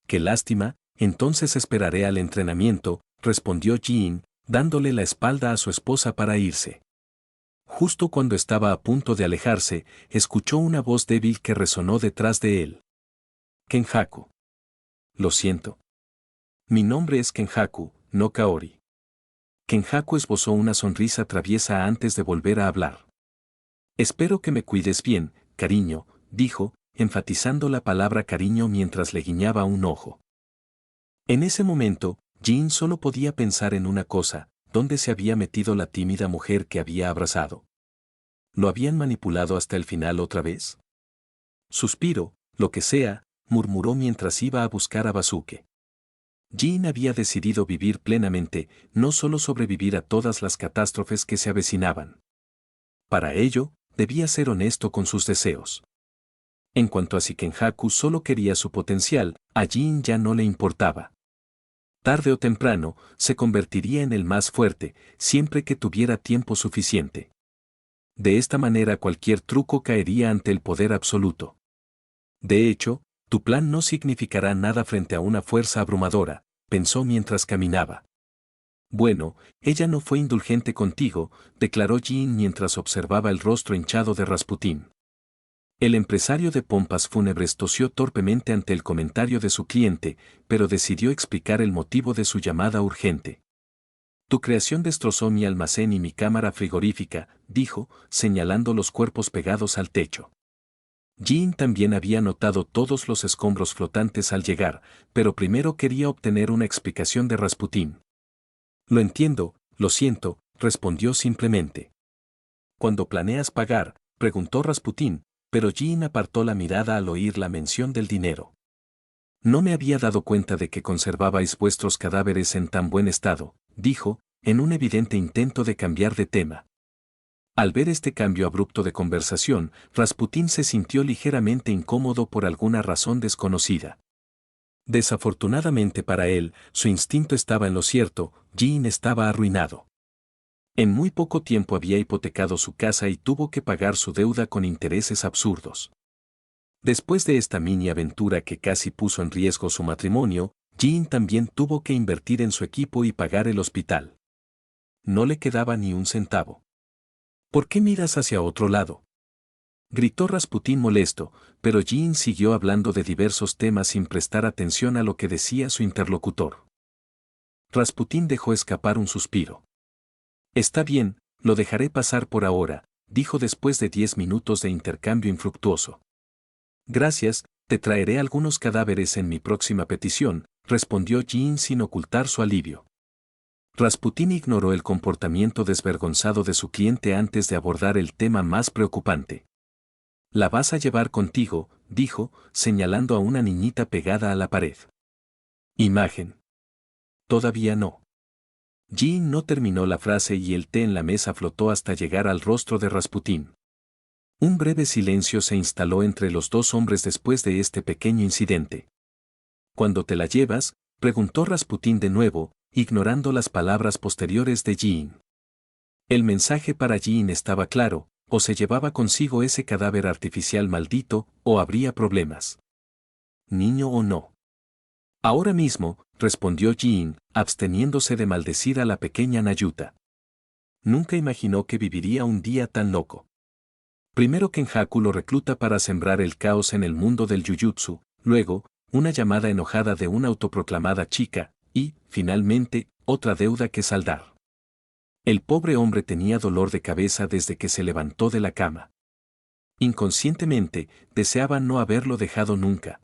Qué lástima, entonces esperaré al entrenamiento, respondió Jin, dándole la espalda a su esposa para irse. Justo cuando estaba a punto de alejarse, escuchó una voz débil que resonó detrás de él. Kenjaku. Lo siento. Mi nombre es Kenjaku, no Kaori. Kenjaku esbozó una sonrisa traviesa antes de volver a hablar. Espero que me cuides bien, cariño, dijo, enfatizando la palabra cariño mientras le guiñaba un ojo. En ese momento, Jin solo podía pensar en una cosa, ¿dónde se había metido la tímida mujer que había abrazado? ¿Lo habían manipulado hasta el final otra vez? Suspiro, lo que sea, murmuró mientras iba a buscar a Basuke. Jin había decidido vivir plenamente, no solo sobrevivir a todas las catástrofes que se avecinaban. Para ello, debía ser honesto con sus deseos. En cuanto a si Kenjaku solo quería su potencial, a Jin ya no le importaba. Tarde o temprano, se convertiría en el más fuerte, siempre que tuviera tiempo suficiente. De esta manera cualquier truco caería ante el poder absoluto. De hecho, tu plan no significará nada frente a una fuerza abrumadora, pensó mientras caminaba. Bueno, ella no fue indulgente contigo, declaró Jin mientras observaba el rostro hinchado de Rasputín. El empresario de pompas fúnebres tosió torpemente ante el comentario de su cliente, pero decidió explicar el motivo de su llamada urgente. Tu creación destrozó mi almacén y mi cámara frigorífica, dijo, señalando los cuerpos pegados al techo. Jin también había notado todos los escombros flotantes al llegar, pero primero quería obtener una explicación de Rasputín. Lo entiendo, lo siento, respondió simplemente. ¿Cuándo planeas pagar?, preguntó Rasputín, pero Jin apartó la mirada al oír la mención del dinero. No me había dado cuenta de que conservabais vuestros cadáveres en tan buen estado, dijo, en un evidente intento de cambiar de tema. Al ver este cambio abrupto de conversación, Rasputín se sintió ligeramente incómodo por alguna razón desconocida. Desafortunadamente para él, su instinto estaba en lo cierto, Jin estaba arruinado. En muy poco tiempo había hipotecado su casa y tuvo que pagar su deuda con intereses absurdos. Después de esta mini aventura que casi puso en riesgo su matrimonio, Jin también tuvo que invertir en su equipo y pagar el hospital. No le quedaba ni un centavo. ¿Por qué miras hacia otro lado?, gritó Rasputín molesto, pero Jin siguió hablando de diversos temas sin prestar atención a lo que decía su interlocutor. Rasputín dejó escapar un suspiro. Está bien, lo dejaré pasar por ahora, dijo después de 10 minutos de intercambio infructuoso. Gracias, te traeré algunos cadáveres en mi próxima petición, respondió Jin sin ocultar su alivio. Rasputín ignoró el comportamiento desvergonzado de su cliente antes de abordar el tema más preocupante. La vas a llevar contigo, dijo, señalando a una niñita pegada a la pared. Imagen. Todavía no. Jin no terminó la frase y el té en la mesa flotó hasta llegar al rostro de Rasputín. Un breve silencio se instaló entre los dos hombres después de este pequeño incidente. ¿Cuándo te la llevas?, preguntó Rasputín de nuevo, ignorando las palabras posteriores de Jin. El mensaje para Jin estaba claro: o se llevaba consigo ese cadáver artificial maldito, o habría problemas. Niño o no. Ahora mismo, respondió Jin, absteniéndose de maldecir a la pequeña Nayuta. Nunca imaginó que viviría un día tan loco. Primero Kenjaku lo recluta para sembrar el caos en el mundo del Jujutsu, luego, una llamada enojada de una autoproclamada chica, y, finalmente, otra deuda que saldar. El pobre hombre tenía dolor de cabeza desde que se levantó de la cama. Inconscientemente, deseaba no haberlo dejado nunca.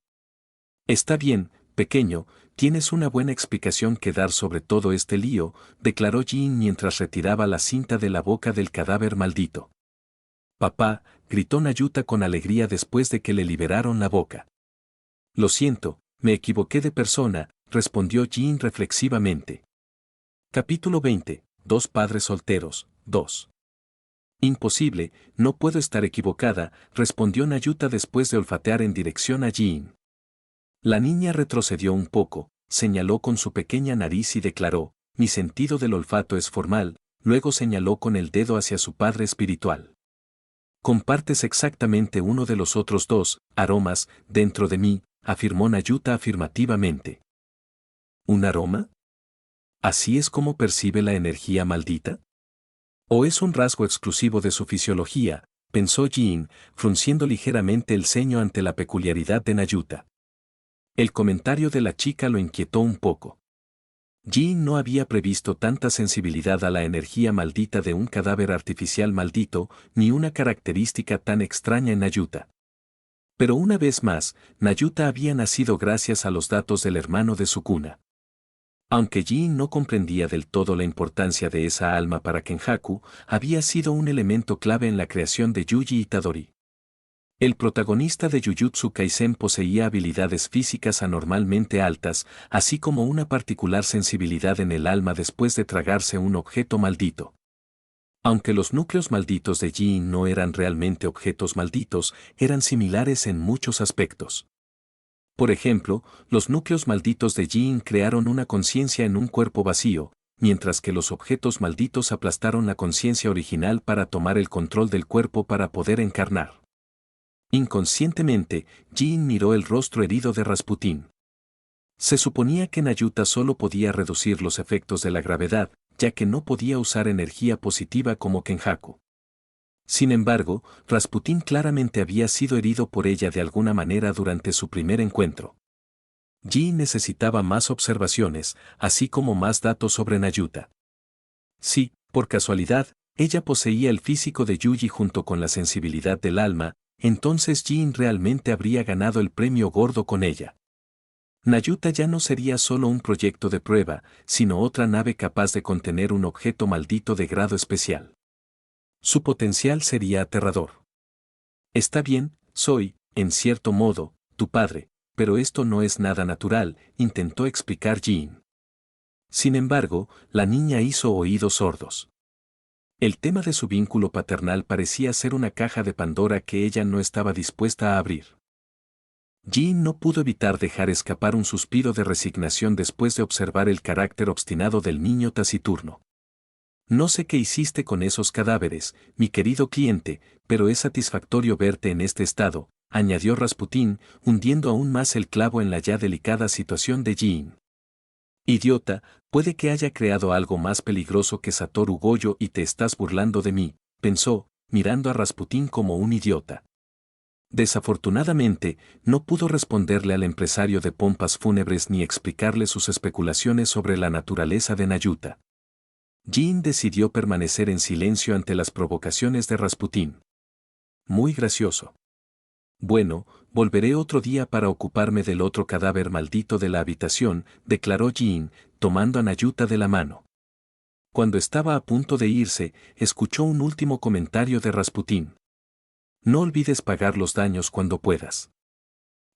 Está bien, pequeño, tienes una buena explicación que dar sobre todo este lío, declaró Jin mientras retiraba la cinta de la boca del cadáver maldito. Papá, gritó Nayuta con alegría después de que le liberaron la boca. Lo siento, me equivoqué de persona, respondió Jin reflexivamente. Capítulo 20. Dos padres solteros, 2. Imposible, no puedo estar equivocada, respondió Nayuta después de olfatear en dirección a Jin. La niña retrocedió un poco, señaló con su pequeña nariz y declaró, mi sentido del olfato es formal, luego señaló con el dedo hacia su padre espiritual. Compartes exactamente uno de los otros dos aromas dentro de mí, afirmó Nayuta afirmativamente. ¿Un aroma? ¿Así es como percibe la energía maldita? ¿O es un rasgo exclusivo de su fisiología?, pensó Jin, frunciendo ligeramente el ceño ante la peculiaridad de Nayuta. El comentario de la chica lo inquietó un poco. Jin no había previsto tanta sensibilidad a la energía maldita de un cadáver artificial maldito, ni una característica tan extraña en Nayuta. Pero una vez más, Nayuta había nacido gracias a los datos del hermano de su cuna. Aunque Jin no comprendía del todo la importancia de esa alma para Kenjaku, había sido un elemento clave en la creación de Yuji Itadori. El protagonista de Jujutsu Kaisen poseía habilidades físicas anormalmente altas, así como una particular sensibilidad en el alma después de tragarse un objeto maldito. Aunque los núcleos malditos de Jin no eran realmente objetos malditos, eran similares en muchos aspectos. Por ejemplo, los núcleos malditos de Jin crearon una conciencia en un cuerpo vacío, mientras que los objetos malditos aplastaron la conciencia original para tomar el control del cuerpo para poder encarnar. Inconscientemente, Jin miró el rostro herido de Rasputín. Se suponía que Nayuta solo podía reducir los efectos de la gravedad, ya que no podía usar energía positiva como Kenjaku. Sin embargo, Rasputín claramente había sido herido por ella de alguna manera durante su primer encuentro. Jin necesitaba más observaciones, así como más datos sobre Nayuta. Si, por casualidad, ella poseía el físico de Yuji junto con la sensibilidad del alma, entonces Jin realmente habría ganado el premio gordo con ella. Nayuta ya no sería solo un proyecto de prueba, sino otra nave capaz de contener un objeto maldito de grado especial. Su potencial sería aterrador. Está bien, soy, en cierto modo, tu padre, pero esto no es nada natural, intentó explicar Jin. Sin embargo, la niña hizo oídos sordos. El tema de su vínculo paternal parecía ser una caja de Pandora que ella no estaba dispuesta a abrir. Jin no pudo evitar dejar escapar un suspiro de resignación después de observar el carácter obstinado del niño taciturno. No sé qué hiciste con esos cadáveres, mi querido cliente, pero es satisfactorio verte en este estado, añadió Rasputín, hundiendo aún más el clavo en la ya delicada situación de Jin. Idiota, puede que haya creado algo más peligroso que Satoru Gojo y te estás burlando de mí, pensó, mirando a Rasputín como un idiota. Desafortunadamente, no pudo responderle al empresario de pompas fúnebres ni explicarle sus especulaciones sobre la naturaleza de Nayuta. Jin decidió permanecer en silencio ante las provocaciones de Rasputín. Muy gracioso. Bueno, volveré otro día para ocuparme del otro cadáver maldito de la habitación, declaró Jin, tomando a Nayuta de la mano. Cuando estaba a punto de irse, escuchó un último comentario de Rasputín. No olvides pagar los daños cuando puedas.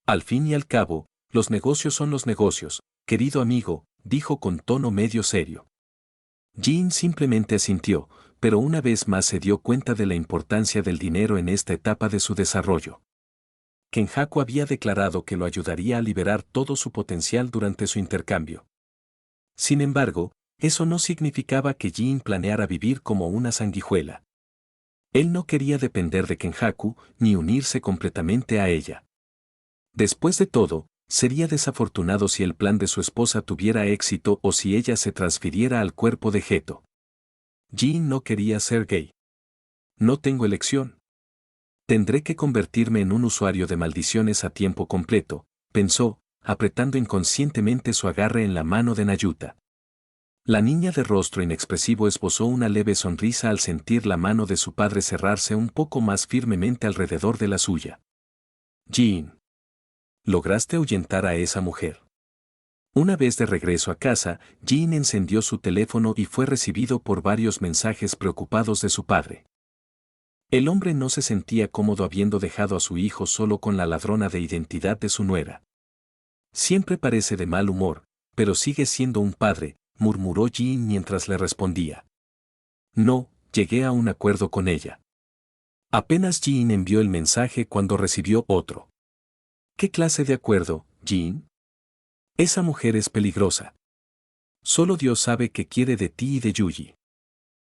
Al fin y al cabo, los negocios son los negocios, querido amigo, dijo con tono medio serio. Jin simplemente asintió, pero una vez más se dio cuenta de la importancia del dinero en esta etapa de su desarrollo. Kenjaku había declarado que lo ayudaría a liberar todo su potencial durante su intercambio. Sin embargo, eso no significaba que Jin planeara vivir como una sanguijuela. Él no quería depender de Kenjaku ni unirse completamente a ella. Después de todo, Sería desafortunado si el plan de su esposa tuviera éxito o si ella se transfiriera al cuerpo de Geto. Jean no quería ser gay. No tengo elección. Tendré que convertirme en un usuario de maldiciones a tiempo completo, pensó, apretando inconscientemente su agarre en la mano de Nayuta. La niña de rostro inexpresivo esbozó una leve sonrisa al sentir la mano de su padre cerrarse un poco más firmemente alrededor de la suya. Jean. ¿Lograste ahuyentar a esa mujer? Una vez de regreso a casa, Jean encendió su teléfono y fue recibido por varios mensajes preocupados de su padre. El hombre no se sentía cómodo habiendo dejado a su hijo solo con la ladrona de identidad de su nuera. Siempre parece de mal humor, pero sigue siendo un padre, murmuró Jean mientras le respondía. No, llegué a un acuerdo con ella. Apenas Jean envió el mensaje cuando recibió otro. ¿Qué clase de acuerdo, Jean? Esa mujer es peligrosa. Solo Dios sabe qué quiere de ti y de Yuji.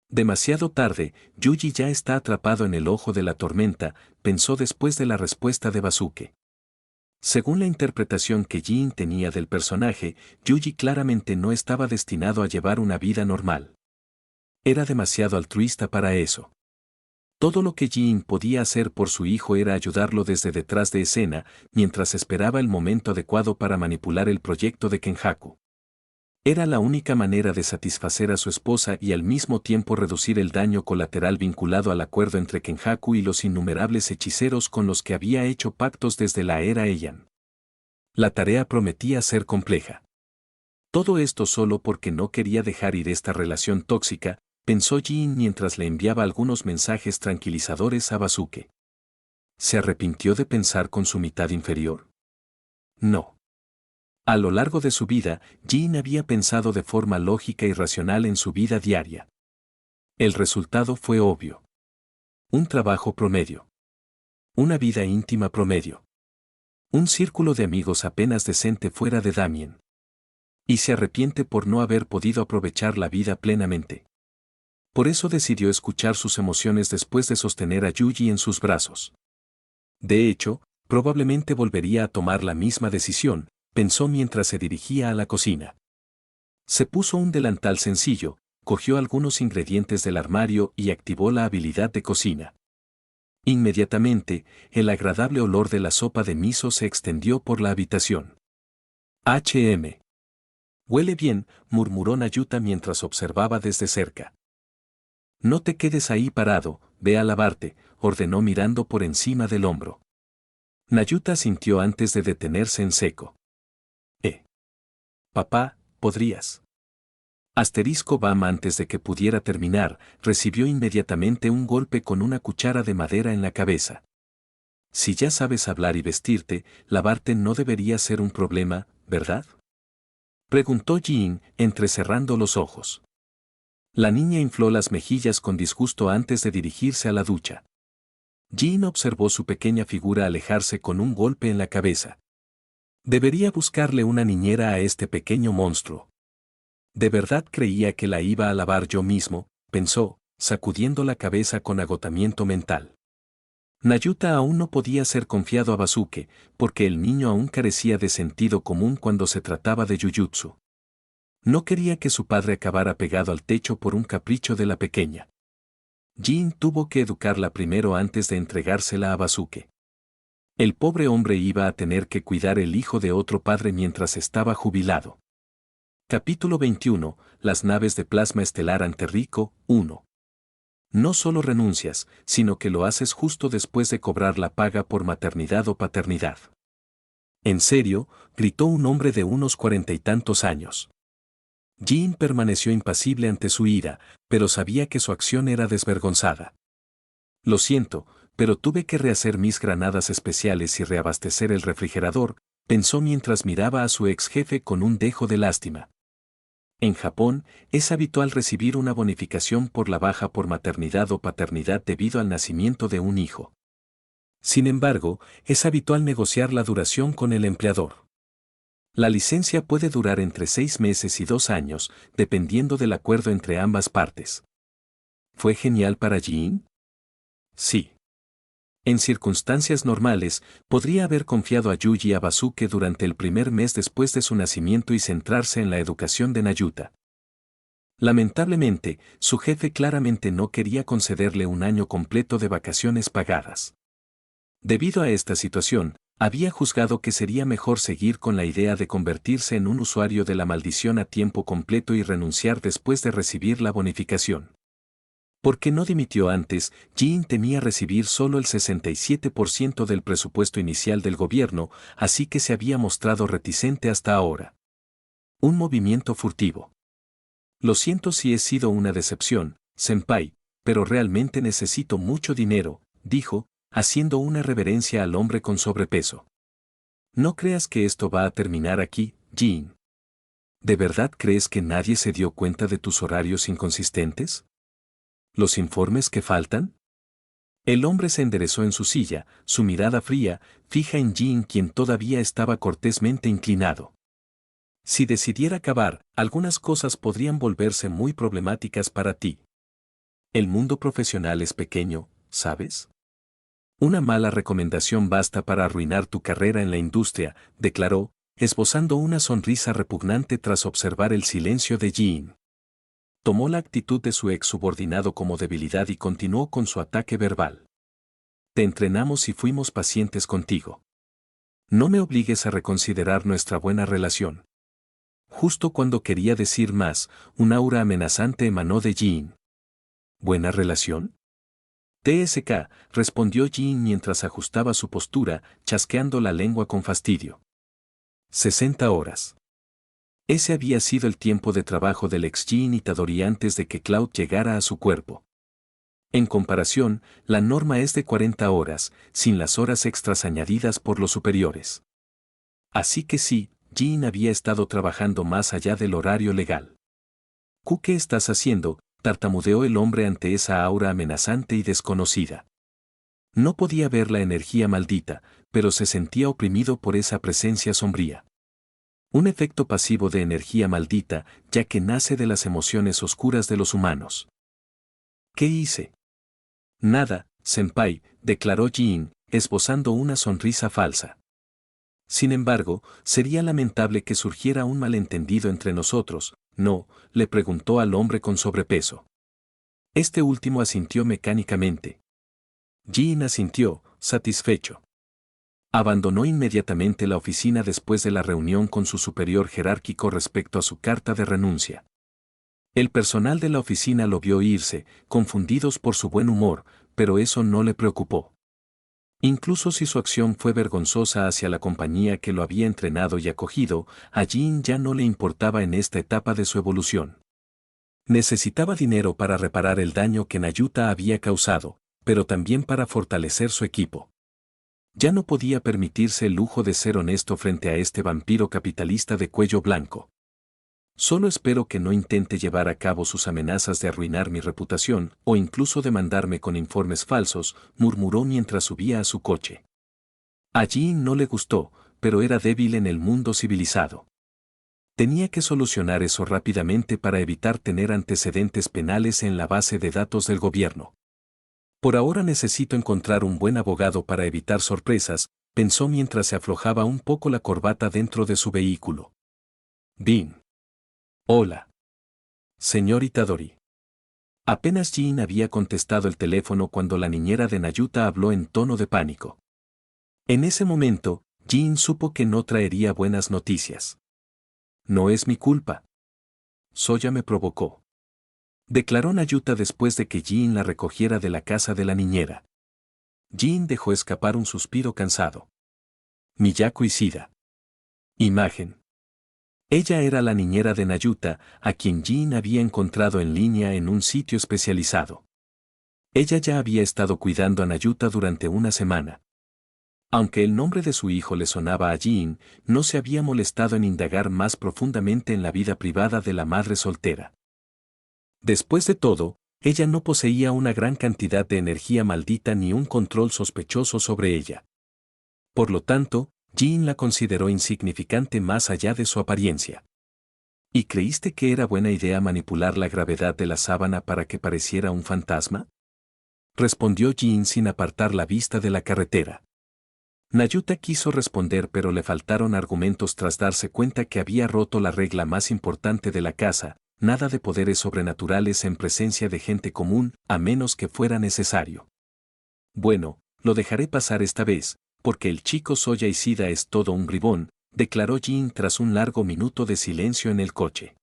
Demasiado tarde, Yuji ya está atrapado en el ojo de la tormenta, pensó después de la respuesta de Basuke. Según la interpretación que Jean tenía del personaje, Yuji claramente no estaba destinado a llevar una vida normal. Era demasiado altruista para eso. Todo lo que Jean podía hacer por su hijo era ayudarlo desde detrás de escena, mientras esperaba el momento adecuado para manipular el proyecto de Kenjaku. Era la única manera de satisfacer a su esposa y al mismo tiempo reducir el daño colateral vinculado al acuerdo entre Kenjaku y los innumerables hechiceros con los que había hecho pactos desde la era Heian. La tarea prometía ser compleja. Todo esto solo porque no quería dejar ir esta relación tóxica, pensó Jean mientras le enviaba algunos mensajes tranquilizadores a Basuke. ¿Se arrepintió de pensar con su mitad inferior? No. A lo largo de su vida, Jean había pensado de forma lógica y racional en su vida diaria. El resultado fue obvio. Un trabajo promedio. Una vida íntima promedio. Un círculo de amigos apenas decente fuera de Damien. Y se arrepiente por no haber podido aprovechar la vida plenamente. Por eso decidió escuchar sus emociones después de sostener a Yuji en sus brazos. De hecho, probablemente volvería a tomar la misma decisión, pensó mientras se dirigía a la cocina. Se puso un delantal sencillo, cogió algunos ingredientes del armario y activó la habilidad de cocina. Inmediatamente, el agradable olor de la sopa de miso se extendió por la habitación. Huele bien, murmuró Nayuta mientras observaba desde cerca. No te quedes ahí parado, ve a lavarte, ordenó mirando por encima del hombro. Nayuta sintió antes de detenerse en seco. Papá, ¿podrías? Asterisco Bam antes de que pudiera terminar, recibió inmediatamente un golpe con una cuchara de madera en la cabeza. Si ya sabes hablar y vestirte, lavarte no debería ser un problema, ¿verdad? Preguntó Jean, entrecerrando los ojos. La niña infló las mejillas con disgusto antes de dirigirse a la ducha. Jean observó su pequeña figura alejarse con un golpe en la cabeza. Debería buscarle una niñera a este pequeño monstruo. De verdad creía que la iba a lavar yo mismo, pensó, sacudiendo la cabeza con agotamiento mental. Nayuta aún no podía ser confiado a Basuke, porque el niño aún carecía de sentido común cuando se trataba de Jujutsu. No quería que su padre acabara pegado al techo por un capricho de la pequeña. Jean tuvo que educarla primero antes de entregársela a Basuke. El pobre hombre iba a tener que cuidar el hijo de otro padre mientras estaba jubilado. Capítulo 21. Las naves de plasma estelar ante Rico, 1. No solo renuncias, sino que lo haces justo después de cobrar la paga por maternidad o paternidad. ¿En serio?, gritó un hombre de unos 40 y tantos años. Jean permaneció impasible ante su ira, pero sabía que su acción era desvergonzada. Lo siento, pero tuve que rehacer mis granadas especiales y reabastecer el refrigerador, pensó mientras miraba a su ex jefe con un dejo de lástima. En Japón, es habitual recibir una bonificación por la baja por maternidad o paternidad debido al nacimiento de un hijo. Sin embargo, es habitual negociar la duración con el empleador. La licencia puede durar entre 6 meses y 2 años, dependiendo del acuerdo entre ambas partes. ¿Fue genial para Jean? Sí. En circunstancias normales, podría haber confiado a Yuji a Basuke durante el primer mes después de su nacimiento y centrarse en la educación de Nayuta. Lamentablemente, su jefe claramente no quería concederle un año completo de vacaciones pagadas. Debido a esta situación, había juzgado que sería mejor seguir con la idea de convertirse en un usuario de la maldición a tiempo completo y renunciar después de recibir la bonificación. Porque no dimitió antes, Jin temía recibir solo el 67% del presupuesto inicial del gobierno, así que se había mostrado reticente hasta ahora. Un movimiento furtivo. Lo siento si he sido una decepción, senpai, pero realmente necesito mucho dinero, dijo, haciendo una reverencia al hombre con sobrepeso. No creas que esto va a terminar aquí, Jin. ¿De verdad crees que nadie se dio cuenta de tus horarios inconsistentes? ¿Los informes que faltan? El hombre se enderezó en su silla, su mirada fría, fija en Jin, quien todavía estaba cortésmente inclinado. Si decidiera acabar, algunas cosas podrían volverse muy problemáticas para ti. El mundo profesional es pequeño, ¿sabes? Una mala recomendación basta para arruinar tu carrera en la industria, declaró, esbozando una sonrisa repugnante tras observar el silencio de Jin. Tomó la actitud de su ex subordinado como debilidad y continuó con su ataque verbal. Te entrenamos y fuimos pacientes contigo. No me obligues a reconsiderar nuestra buena relación. Justo cuando quería decir más, un aura amenazante emanó de Jin. ¿Buena relación? TSK, respondió Jin mientras ajustaba su postura, chasqueando la lengua con fastidio. 60 horas. Ese había sido el tiempo de trabajo del ex Jin Itadori antes de que Cloud llegara a su cuerpo. En comparación, la norma es de 40 horas, sin las horas extras añadidas por los superiores. Así que sí, Jin había estado trabajando más allá del horario legal. ¿Qué estás haciendo?, tartamudeó el hombre ante esa aura amenazante y desconocida. No podía ver la energía maldita, pero se sentía oprimido por esa presencia sombría. Un efecto pasivo de energía maldita, ya que nace de las emociones oscuras de los humanos. ¿Qué hice? Nada, senpai, declaró Jin, esbozando una sonrisa falsa. Sin embargo, sería lamentable que surgiera un malentendido entre nosotros, ¿no?, le preguntó al hombre con sobrepeso. Este último asintió mecánicamente. Jin asintió, satisfecho. Abandonó inmediatamente la oficina después de la reunión con su superior jerárquico respecto a su carta de renuncia. El personal de la oficina lo vio irse, confundidos por su buen humor, pero eso no le preocupó. Incluso si su acción fue vergonzosa hacia la compañía que lo había entrenado y acogido, a Jin ya no le importaba en esta etapa de su evolución. Necesitaba dinero para reparar el daño que Nayuta había causado, pero también para fortalecer su equipo. Ya no podía permitirse el lujo de ser honesto frente a este vampiro capitalista de cuello blanco. Solo espero que no intente llevar a cabo sus amenazas de arruinar mi reputación o incluso demandarme con informes falsos, murmuró mientras subía a su coche. A Jin no le gustó, pero era débil en el mundo civilizado. Tenía que solucionar eso rápidamente para evitar tener antecedentes penales en la base de datos del gobierno. Por ahora necesito encontrar un buen abogado para evitar sorpresas, pensó mientras se aflojaba un poco la corbata dentro de su vehículo. Bin. Hola. Señor Itadori. Apenas Jin había contestado el teléfono cuando la niñera de Nayuta habló en tono de pánico. En ese momento, Jin supo que no traería buenas noticias. No es mi culpa. Soya me provocó. Declaró Nayuta después de que Jin la recogiera de la casa de la niñera. Jin dejó escapar un suspiro cansado. Miyako Ishida. Imagen. Ella era la niñera de Nayuta, a quien Jin había encontrado en línea en un sitio especializado. Ella ya había estado cuidando a Nayuta durante una semana. Aunque el nombre de su hijo le sonaba a Jin, no se había molestado en indagar más profundamente en la vida privada de la madre soltera. Después de todo, ella no poseía una gran cantidad de energía maldita ni un control sospechoso sobre ella. Por lo tanto, Jin la consideró insignificante más allá de su apariencia. ¿Y creíste que era buena idea manipular la gravedad de la sábana para que pareciera un fantasma? respondió Jin sin apartar la vista de la carretera. Nayuta quiso responder pero le faltaron argumentos tras darse cuenta que había roto la regla más importante de la casa, nada de poderes sobrenaturales en presencia de gente común, a menos que fuera necesario. Bueno, lo dejaré pasar esta vez, porque el chico Soya Isida es todo un bribón, declaró Jin tras un largo minuto de silencio en el coche.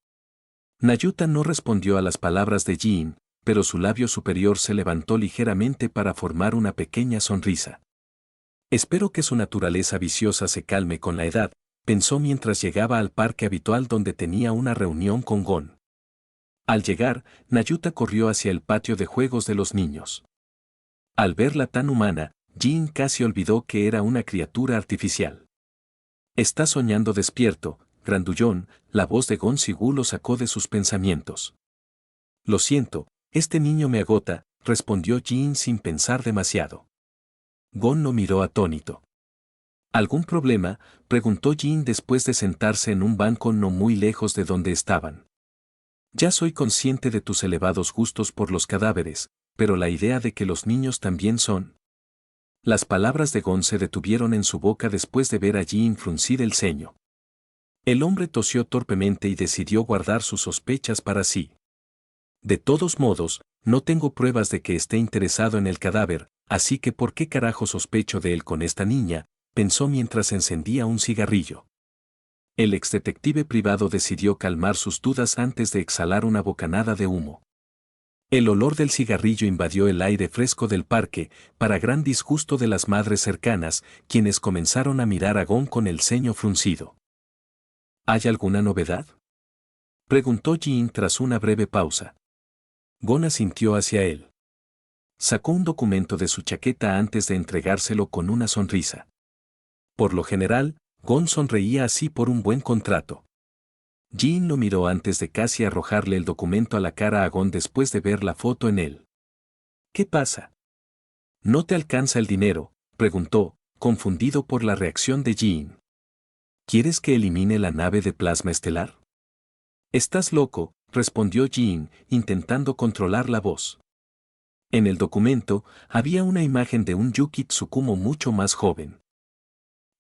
Nayuta no respondió a las palabras de Jin, pero su labio superior se levantó ligeramente para formar una pequeña sonrisa. Espero que su naturaleza viciosa se calme con la edad, pensó mientras llegaba al parque habitual donde tenía una reunión con Gon. Al llegar, Nayuta corrió hacia el patio de juegos de los niños. Al verla tan humana, Jin casi olvidó que era una criatura artificial. «Está soñando despierto», grandullón, la voz de Gon Sigu lo sacó de sus pensamientos. «Lo siento, este niño me agota», respondió Jin sin pensar demasiado. Gon lo miró atónito. ¿Algún problema?, preguntó Jin después de sentarse en un banco no muy lejos de donde estaban. «Ya soy consciente de tus elevados gustos por los cadáveres, pero la idea de que los niños también son...». Las palabras de Gon se detuvieron en su boca después de ver a Jin fruncir el ceño. El hombre tosió torpemente y decidió guardar sus sospechas para sí. «De todos modos, no tengo pruebas de que esté interesado en el cadáver, así que ¿por qué carajo sospecho de él con esta niña?», pensó mientras encendía un cigarrillo. El exdetective privado decidió calmar sus dudas antes de exhalar una bocanada de humo. El olor del cigarrillo invadió el aire fresco del parque, para gran disgusto de las madres cercanas, quienes comenzaron a mirar a Gon con el ceño fruncido. «¿Hay alguna novedad?», preguntó Jin tras una breve pausa. Gon asintió hacia él. Sacó un documento de su chaqueta antes de entregárselo con una sonrisa. Por lo general, Gon sonreía así por un buen contrato. Jin lo miró antes de casi arrojarle el documento a la cara a Gon después de ver la foto en él. «¿Qué pasa? ¿No te alcanza el dinero?», preguntó, confundido por la reacción de Jin. «¿Quieres que elimine la nave de plasma estelar?». «Estás loco», respondió Jin, intentando controlar la voz. En el documento, había una imagen de un Yuki Tsukumo mucho más joven.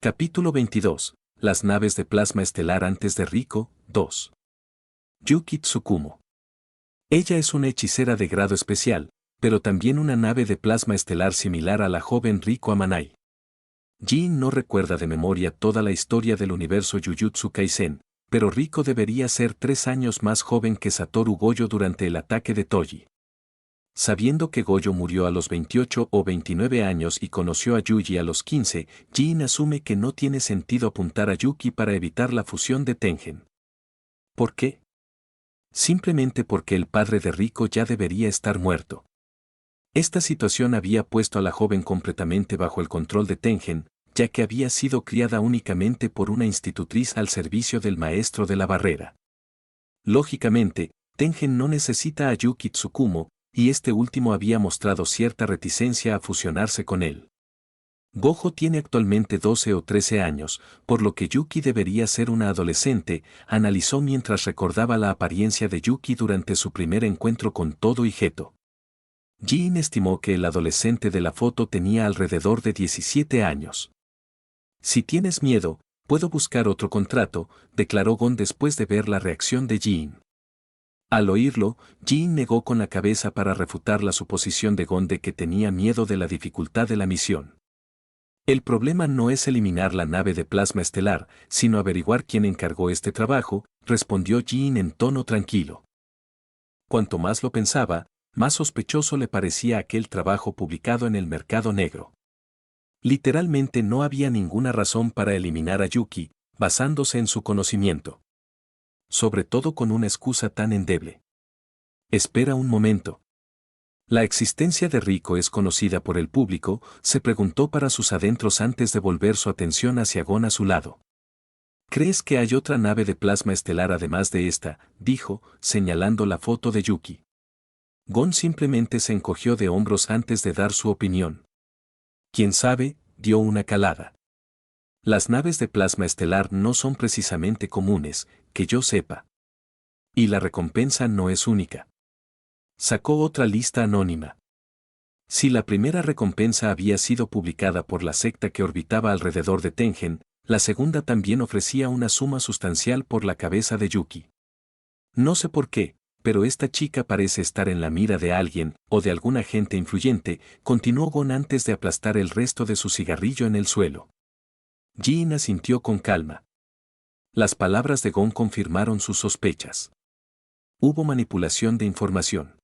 Capítulo 22. Las naves de plasma estelar antes de Riko, 2. Yuki Tsukumo. Ella es una hechicera de grado especial, pero también una nave de plasma estelar similar a la joven Riko Amanai. Jin no recuerda de memoria toda la historia del universo Jujutsu Kaisen, pero Riko debería ser 3 años más joven que Satoru Gojo durante el ataque de Toji. Sabiendo que Gojo murió a los 28 o 29 años y conoció a Yuji a los 15, Jin asume que no tiene sentido apuntar a Yuki para evitar la fusión de Tengen. ¿Por qué? Simplemente porque el padre de Riko ya debería estar muerto. Esta situación había puesto a la joven completamente bajo el control de Tengen, ya que había sido criada únicamente por una institutriz al servicio del maestro de la barrera. Lógicamente, Tengen no necesita a Yuki Tsukumo, y este último había mostrado cierta reticencia a fusionarse con él. Gojo tiene actualmente 12 o 13 años, por lo que Yuki debería ser una adolescente, analizó mientras recordaba la apariencia de Yuki durante su primer encuentro con Todo y Geto. Jin estimó que el adolescente de la foto tenía alrededor de 17 años. «Si tienes miedo, puedo buscar otro contrato», declaró Gon después de ver la reacción de Jin. Al oírlo, Jin negó con la cabeza para refutar la suposición de Gon de que tenía miedo de la dificultad de la misión. «El problema no es eliminar la nave de plasma estelar, sino averiguar quién encargó este trabajo», respondió Jin en tono tranquilo. Cuanto más lo pensaba, más sospechoso le parecía aquel trabajo publicado en el mercado negro. Literalmente no había ninguna razón para eliminar a Yuki, basándose en su conocimiento. Sobre todo con una excusa tan endeble. «Espera un momento. ¿La existencia de Riko es conocida por el público?», se preguntó para sus adentros antes de volver su atención hacia Gon a su lado. «¿Crees que hay otra nave de plasma estelar además de esta?», dijo, señalando la foto de Yuki. Gon simplemente se encogió de hombros antes de dar su opinión. «¿Quién sabe?», dio una calada. «Las naves de plasma estelar no son precisamente comunes, que yo sepa. Y la recompensa no es única». Sacó otra lista anónima. Si la primera recompensa había sido publicada por la secta que orbitaba alrededor de Tengen, la segunda también ofrecía una suma sustancial por la cabeza de Yuki. No sé por qué, pero esta chica parece estar en la mira de alguien, o de algún agente influyente, continuó Gon antes de aplastar el resto de su cigarrillo en el suelo. Jin asintió con calma. Las palabras de Gon confirmaron sus sospechas. Hubo manipulación de información.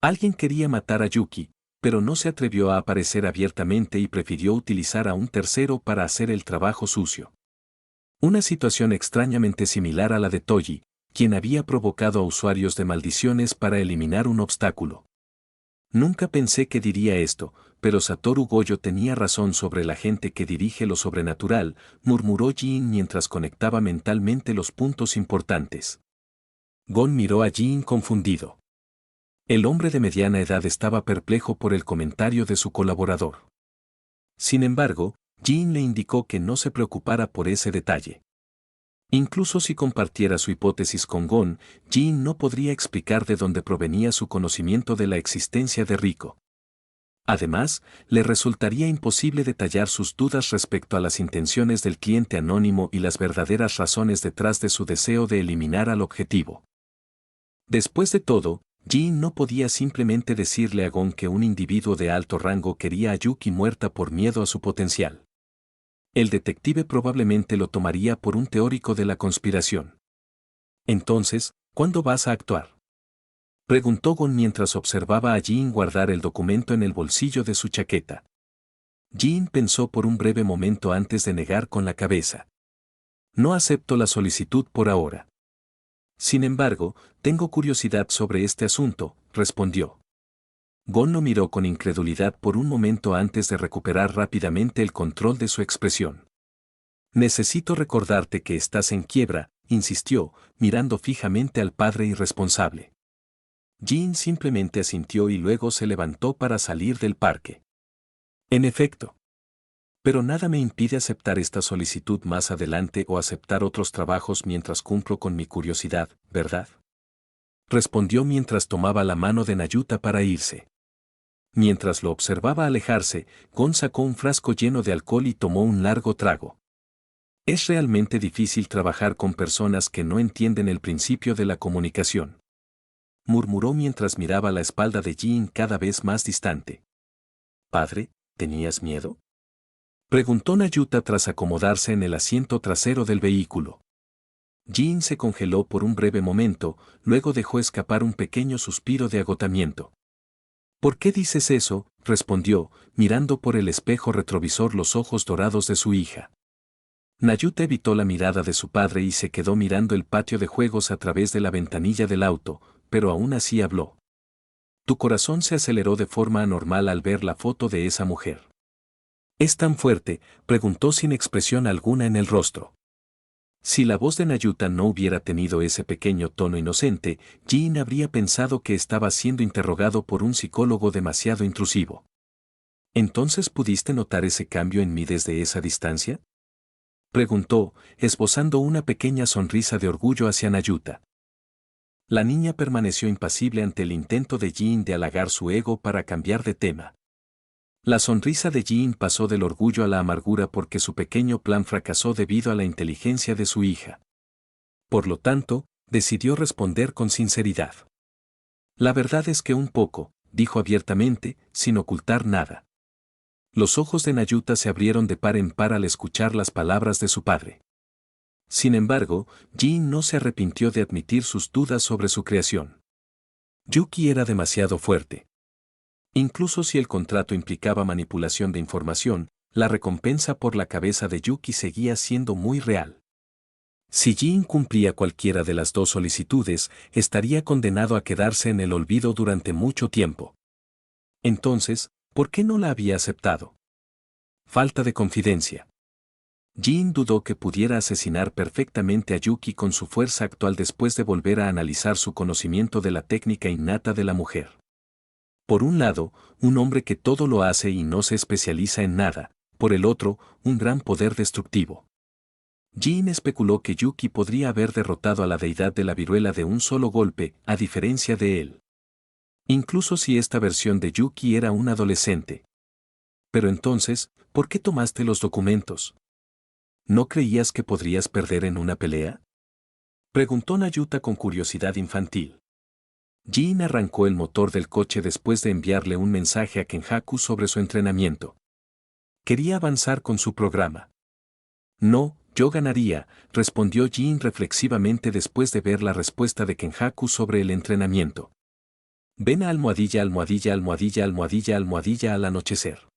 Alguien quería matar a Yuki, pero no se atrevió a aparecer abiertamente y prefirió utilizar a un tercero para hacer el trabajo sucio. Una situación extrañamente similar a la de Toji, quien había provocado a usuarios de maldiciones para eliminar un obstáculo. Nunca pensé que diría esto, pero Satoru Gojo tenía razón sobre la gente que dirige lo sobrenatural, murmuró Jin mientras conectaba mentalmente los puntos importantes. Gon miró a Jin confundido. El hombre de mediana edad estaba perplejo por el comentario de su colaborador. Sin embargo, Jin le indicó que no se preocupara por ese detalle. Incluso si compartiera su hipótesis con Gon, Jin no podría explicar de dónde provenía su conocimiento de la existencia de Riko. Además, le resultaría imposible detallar sus dudas respecto a las intenciones del cliente anónimo y las verdaderas razones detrás de su deseo de eliminar al objetivo. Después de todo, Jin no podía simplemente decirle a Gon que un individuo de alto rango quería a Yuki muerta por miedo a su potencial. El detective probablemente lo tomaría por un teórico de la conspiración. Entonces, ¿cuándo vas a actuar?, preguntó Gon mientras observaba a Jin guardar el documento en el bolsillo de su chaqueta. Jin pensó por un breve momento antes de negar con la cabeza. No acepto la solicitud por ahora. Sin embargo, tengo curiosidad sobre este asunto, respondió. Gon lo miró con incredulidad por un momento antes de recuperar rápidamente el control de su expresión. Necesito recordarte que estás en quiebra, insistió, mirando fijamente al padre irresponsable. Jin simplemente asintió y luego se levantó para salir del parque. En efecto. Pero nada me impide aceptar esta solicitud más adelante o aceptar otros trabajos mientras cumplo con mi curiosidad, ¿verdad?, respondió mientras tomaba la mano de Nayuta para irse. Mientras lo observaba alejarse, Gon sacó un frasco lleno de alcohol y tomó un largo trago. Es realmente difícil trabajar con personas que no entienden el principio de la comunicación, murmuró mientras miraba la espalda de Jin cada vez más distante. Padre, ¿tenías miedo?, preguntó Nayuta tras acomodarse en el asiento trasero del vehículo. Jin se congeló por un breve momento, luego dejó escapar un pequeño suspiro de agotamiento. ¿Por qué dices eso?, respondió, mirando por el espejo retrovisor los ojos dorados de su hija. Nayuta evitó la mirada de su padre y se quedó mirando el patio de juegos a través de la ventanilla del auto, pero aún así habló. Tu corazón se aceleró de forma anormal al ver la foto de esa mujer. ¿Es tan fuerte?, preguntó sin expresión alguna en el rostro. Si la voz de Nayuta no hubiera tenido ese pequeño tono inocente, Jin habría pensado que estaba siendo interrogado por un psicólogo demasiado intrusivo. ¿Entonces pudiste notar ese cambio en mí desde esa distancia?, preguntó, esbozando una pequeña sonrisa de orgullo hacia Nayuta. La niña permaneció impasible ante el intento de Jin de halagar su ego para cambiar de tema. La sonrisa de Jin pasó del orgullo a la amargura porque su pequeño plan fracasó debido a la inteligencia de su hija. Por lo tanto, decidió responder con sinceridad. La verdad es que un poco, dijo abiertamente, sin ocultar nada. Los ojos de Nayuta se abrieron de par en par al escuchar las palabras de su padre. Sin embargo, Jin no se arrepintió de admitir sus dudas sobre su creación. Yuki era demasiado fuerte. Incluso si el contrato implicaba manipulación de información, la recompensa por la cabeza de Yuki seguía siendo muy real. Si Jin cumplía cualquiera de las dos solicitudes, estaría condenado a quedarse en el olvido durante mucho tiempo. Entonces, ¿por qué no la había aceptado? Falta de confidencia. Jin dudó que pudiera asesinar perfectamente a Yuki con su fuerza actual después de volver a analizar su conocimiento de la técnica innata de la mujer. Por un lado, un hombre que todo lo hace y no se especializa en nada, por el otro, un gran poder destructivo. Jin especuló que Yuki podría haber derrotado a la deidad de la viruela de un solo golpe, a diferencia de él. Incluso si esta versión de Yuki era un adolescente. Pero entonces, ¿por qué tomaste los documentos? ¿No creías que podrías perder en una pelea? Preguntó Nayuta con curiosidad infantil. Jin arrancó el motor del coche después de enviarle un mensaje a Kenjaku sobre su entrenamiento. Quería avanzar con su programa. No, yo ganaría, respondió Jin reflexivamente después de ver la respuesta de Kenjaku sobre el entrenamiento. Ven a almohadilla almohadilla almohadilla almohadilla almohadilla al anochecer.